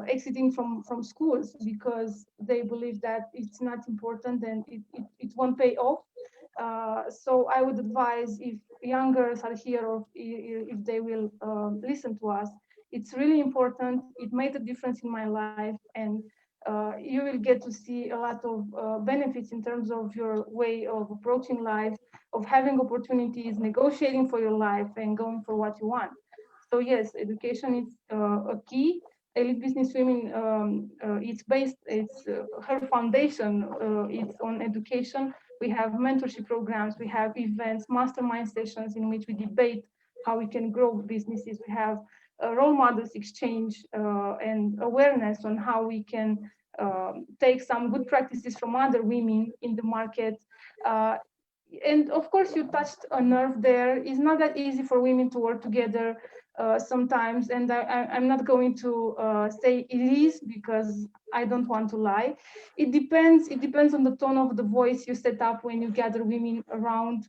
exiting from schools because they believe that it's not important and it won't pay off. So I would advise, if youngers are here or if they will listen to us, it's really important. It made a difference in my life, and you will get to see a lot of benefits in terms of your way of approaching life, of having opportunities, negotiating for your life, and going for what you want. So yes, education is a key. Elite Business Women, her foundation, it's on education. We have mentorship programs, we have events, mastermind sessions in which we debate how we can grow businesses. We have role models exchange and awareness on how we can take some good practices from other women in the market. And of course, you touched a nerve there. It's not that easy for women to work together sometimes, and I'm not going to say it is, because I don't want to lie. It depends. It depends on the tone of the voice you set up when you gather women around.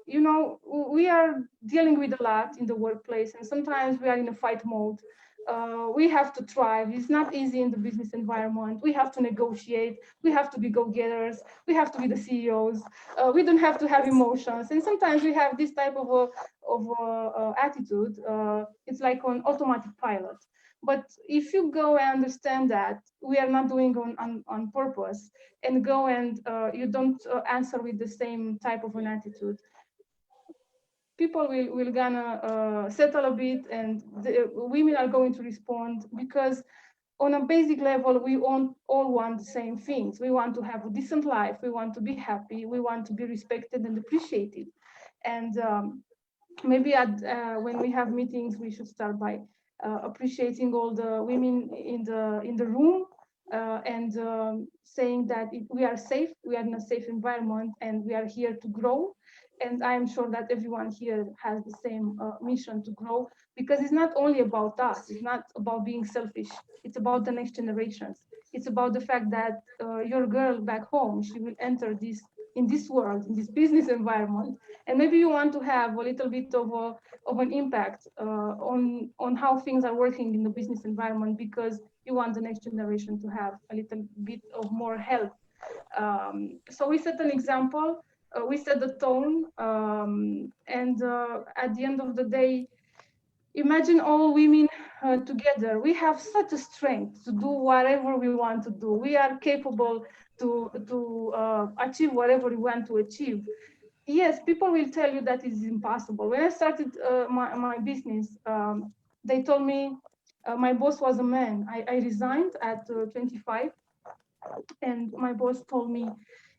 You know, we are dealing with a lot in the workplace, and sometimes we are in a fight mode. We have to thrive. It's not easy in the business environment. We have to negotiate. We have to be go-getters. We have to be the CEOs. We don't have to have emotions. And sometimes we have this type of attitude. It's like on automatic pilot. But if you go and understand that we are not doing on purpose, and go and you don't answer with the same type of an attitude, people will gonna settle a bit, and the women are going to respond, because on a basic level, we all want the same things. We want to have a decent life. We want to be happy. We want to be respected and appreciated. And maybe when we have meetings, we should start by appreciating all the women in the room, and saying that we are safe, we are in a safe environment, and we are here to grow. And I am sure that everyone here has the same mission to grow, because it's not only about us. It's not about being selfish. It's about the next generations. It's about the fact that your girl back home, she will enter in this world, in this business environment, and maybe you want to have a little bit of an impact on how things are working in the business environment, because you want the next generation to have a little bit of more health. So we set an example, we set the tone, and at the end of the day, imagine all women together. We have such a strength to do whatever we want to do. We are capable to achieve whatever we want to achieve. Yes, people will tell you that it is impossible. When I started my business, they told me my boss was a man. I resigned at 25, and my boss told me,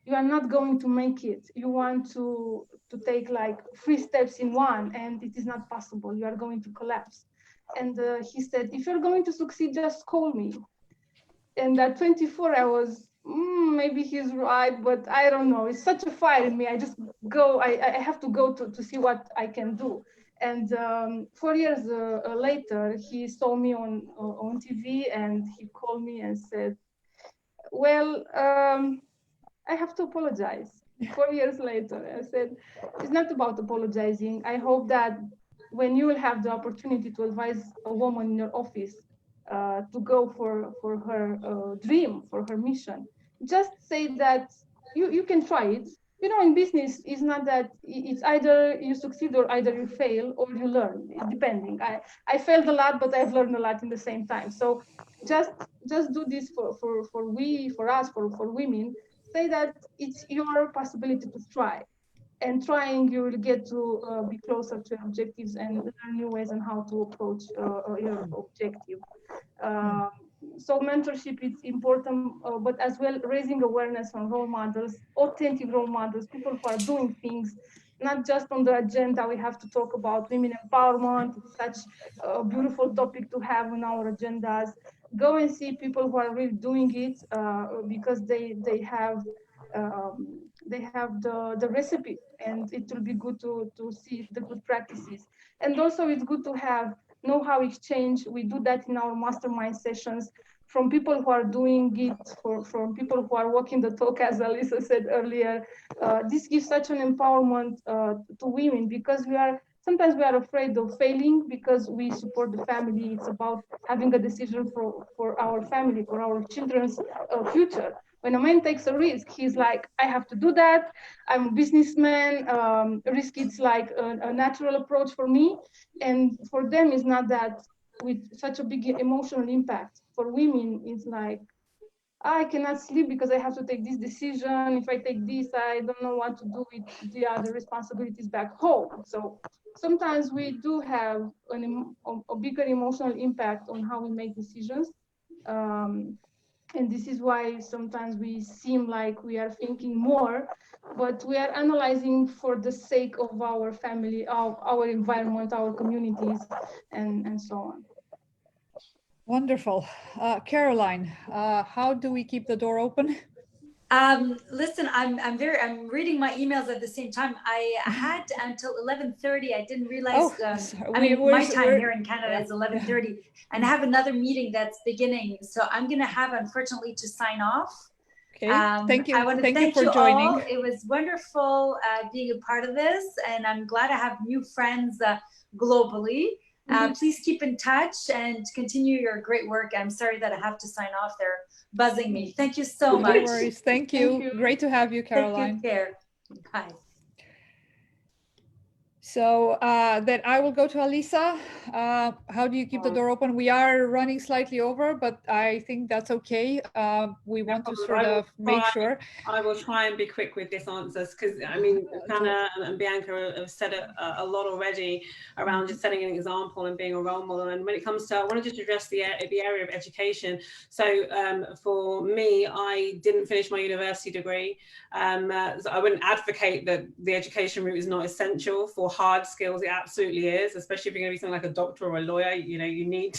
you are not going to make it. You want to take like 3 steps in one, and it is not possible. You are going to collapse. And he said, if you're going to succeed, just call me. And at 24, I was, maybe he's right, but I don't know. It's such a fire in me. I just go, I have to go to see what I can do. And 4 years later, he saw me on TV, and he called me and said, well, I have to apologize. 4 years later, I said, it's not about apologizing. I hope that when you will have the opportunity to advise a woman in your office to go for her dream, for her mission, just say that you can try it. You know, in business, it's not that it's either you succeed or either you fail or you learn, depending. I failed a lot, but I've learned a lot in the same time. So just do this for us, for women. Say that it's your possibility to try. and trying, you will get to be closer to your objectives and learn new ways on how to approach your objective. So mentorship is important, but as well raising awareness on role models, authentic role models, people who are doing things, not just on the agenda. We have to talk about women empowerment. It's such a beautiful topic to have on our agendas. Go and see people who are really doing it, because they have the recipe, and it will be good to see the good practices. And also it's good to have know-how exchange. We do that in our mastermind sessions, from people who are doing it, from people who are walking the talk, as Alisa said earlier. This gives such an empowerment to women, because sometimes we are afraid of failing because we support the family. It's about having a decision for our family, for our children's future. When a man takes a risk, he's like, I have to do that. I'm a businessman. Risk is like a natural approach for me. And for them, it's not that with such a big emotional impact. For women, it's like, I cannot sleep because I have to take this decision. If I take this, I don't know what to do with the other responsibilities back home. So sometimes we do have a bigger emotional impact on how we make decisions. And this is why sometimes we seem like we are thinking more, but we are analyzing for the sake of our family, our environment, our communities, and so on. Wonderful. Caroline, how do we keep the door open? Listen, I'm reading my emails at the same time. I had until 11:30. I didn't realize. My time here in Canada is 11:30, and I have another meeting that's beginning. So I'm going to have, unfortunately, to sign off. Okay. Thank you. I want to thank you for you joining. all. It was wonderful being a part of this, and I'm glad I have new friends globally. Please keep in touch and continue your great work. I'm sorry that I have to sign off. They're buzzing me. Thank you so much. No worries. Thank you. Great to have you, Caroline. Take good care. Bye. So then I will go to Alisa. How do you keep the door open? We are running slightly over, but I think that's okay. We want to sort of make sure. I will try and be quick with this answers, because I mean, Hannah and Bianca have said a lot already around just setting an example and being a role model. And when it comes to, I want to just address the area of education. So for me, I didn't finish my university degree. So I wouldn't advocate that the education route is not essential for hard skills. It absolutely is, especially if you're going to be something like a doctor or a lawyer. You know, you need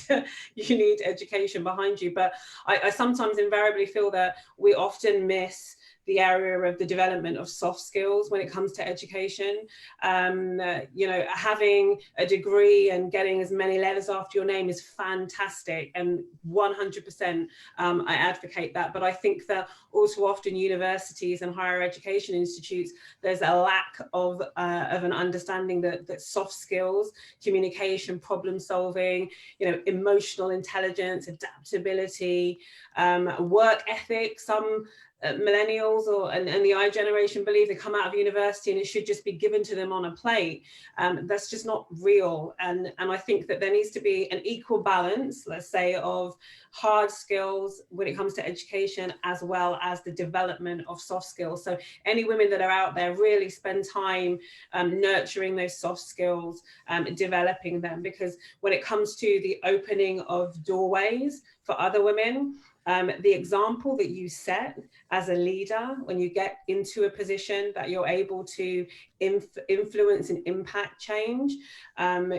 education behind you. But I sometimes invariably feel that we often miss the area of the development of soft skills when it comes to education. You know, having a degree and getting as many letters after your name is fantastic, and 100% I advocate that. But I think that all too often universities and higher education institutes, there's a lack of an understanding that soft skills, communication, problem solving, you know, emotional intelligence, adaptability, work ethic. Some millennials and the I generation believe they come out of university and it should just be given to them on a plate. That's just not real. And I think that there needs to be an equal balance, let's say, of hard skills when it comes to education, as well as the development of soft skills. So any women that are out there, really spend time nurturing those soft skills, developing them, because when it comes to the opening of doorways for other women, the example that you set as a leader when you get into a position that you're able to influence and impact change,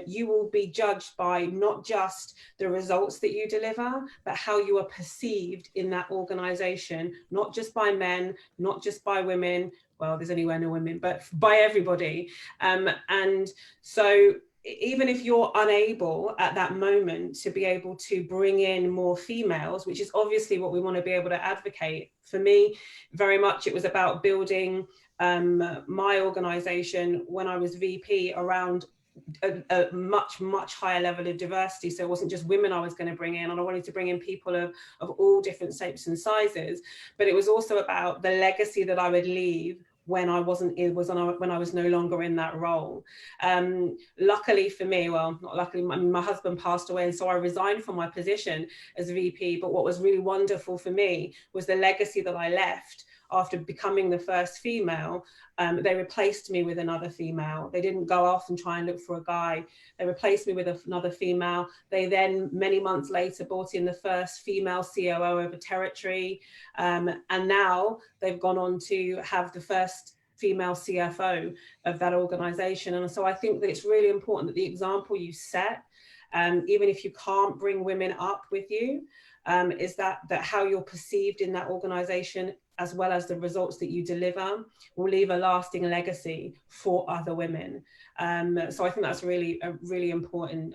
you will be judged by not just the results that you deliver, but how you are perceived in that organization, not just by men, not just by women. Well, there's only no women, but by everybody. And so even if you're unable at that moment to be able to bring in more females, which is obviously what we want to be able to advocate. For me, very much it was about building my organization when I was VP around a much higher level of diversity. So it wasn't just women I was going to bring in, and I wanted to bring in people of all different shapes and sizes, but it was also about the legacy that I would leave when I was no longer in that role. Luckily for me, well, not luckily, my husband passed away, and so I resigned from my position as VP. But what was really wonderful for me was the legacy that I left after becoming the first female, they replaced me with another female. They didn't go off and try and look for a guy. They replaced me with another female. They then, many months later, brought in the first female COO of a territory. And now they've gone on to have the first female CFO of that organization. And so I think that it's really important that the example you set, even if you can't bring women up with you, is that how you're perceived in that organization, as well as the results that you deliver, will leave a lasting legacy for other women. So I think that's really a really important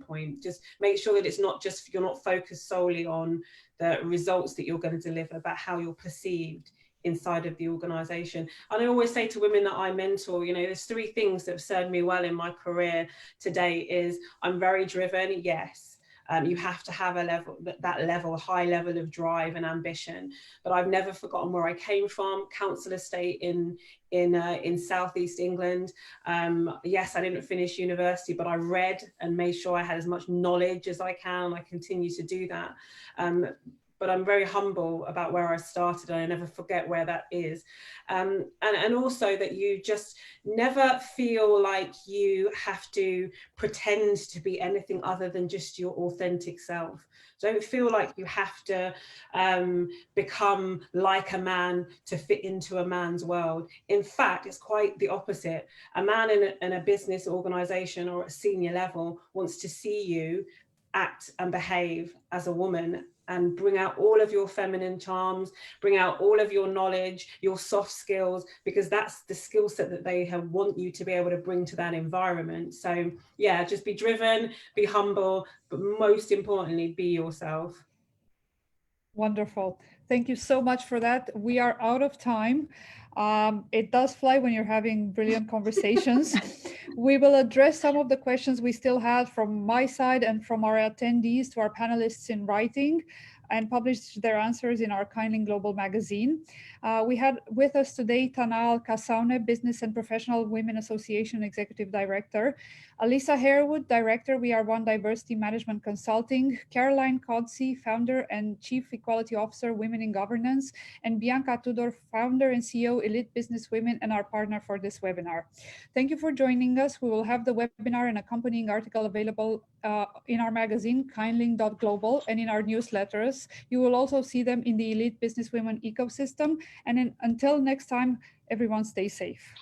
point. Just make sure that it's not just, you're not focused solely on the results that you're going to deliver, but how you're perceived inside of the organization. And I always say to women that I mentor, you know, there's 3 things that have served me well in my career today. Is I'm very driven, yes. You have to have a high level of drive and ambition. But I've never forgotten where I came from, council estate in Southeast England. Yes, I didn't finish university, but I read and made sure I had as much knowledge as I can. I continue to do that. But I'm very humble about where I started, and I never forget where that is. And also that you just never feel like you have to pretend to be anything other than just your authentic self. Don't feel like you have to become like a man to fit into a man's world. In fact, it's quite the opposite. A man in a business organization or at a senior level wants to see you act and behave as a woman, and bring out all of your feminine charms, bring out all of your knowledge, your soft skills, because that's the skill set that they want you to be able to bring to that environment. So yeah, just be driven, be humble, but most importantly, be yourself. Wonderful. Thank you so much for that. We are out of time. It does fly when you're having brilliant conversations. We will address some of the questions we still have from my side and from our attendees to our panelists in writing, and publish their answers in our Kindling Global magazine. We had with us today Tanal Kasaune, Business and Professional Women Association Executive Director, Alyssa Harewood, Director, We Are One Diversity Management Consulting, Caroline Codsey, Founder and Chief Equality Officer, Women in Governance, and Bianca Tudor, Founder and CEO, Elite Business Women, and our partner for this webinar. Thank you for joining us. We will have the webinar and accompanying article available in our magazine, kindling.global, and in our newsletters. You will also see them in the Elite Business Women ecosystem. And until next time, everyone stay safe.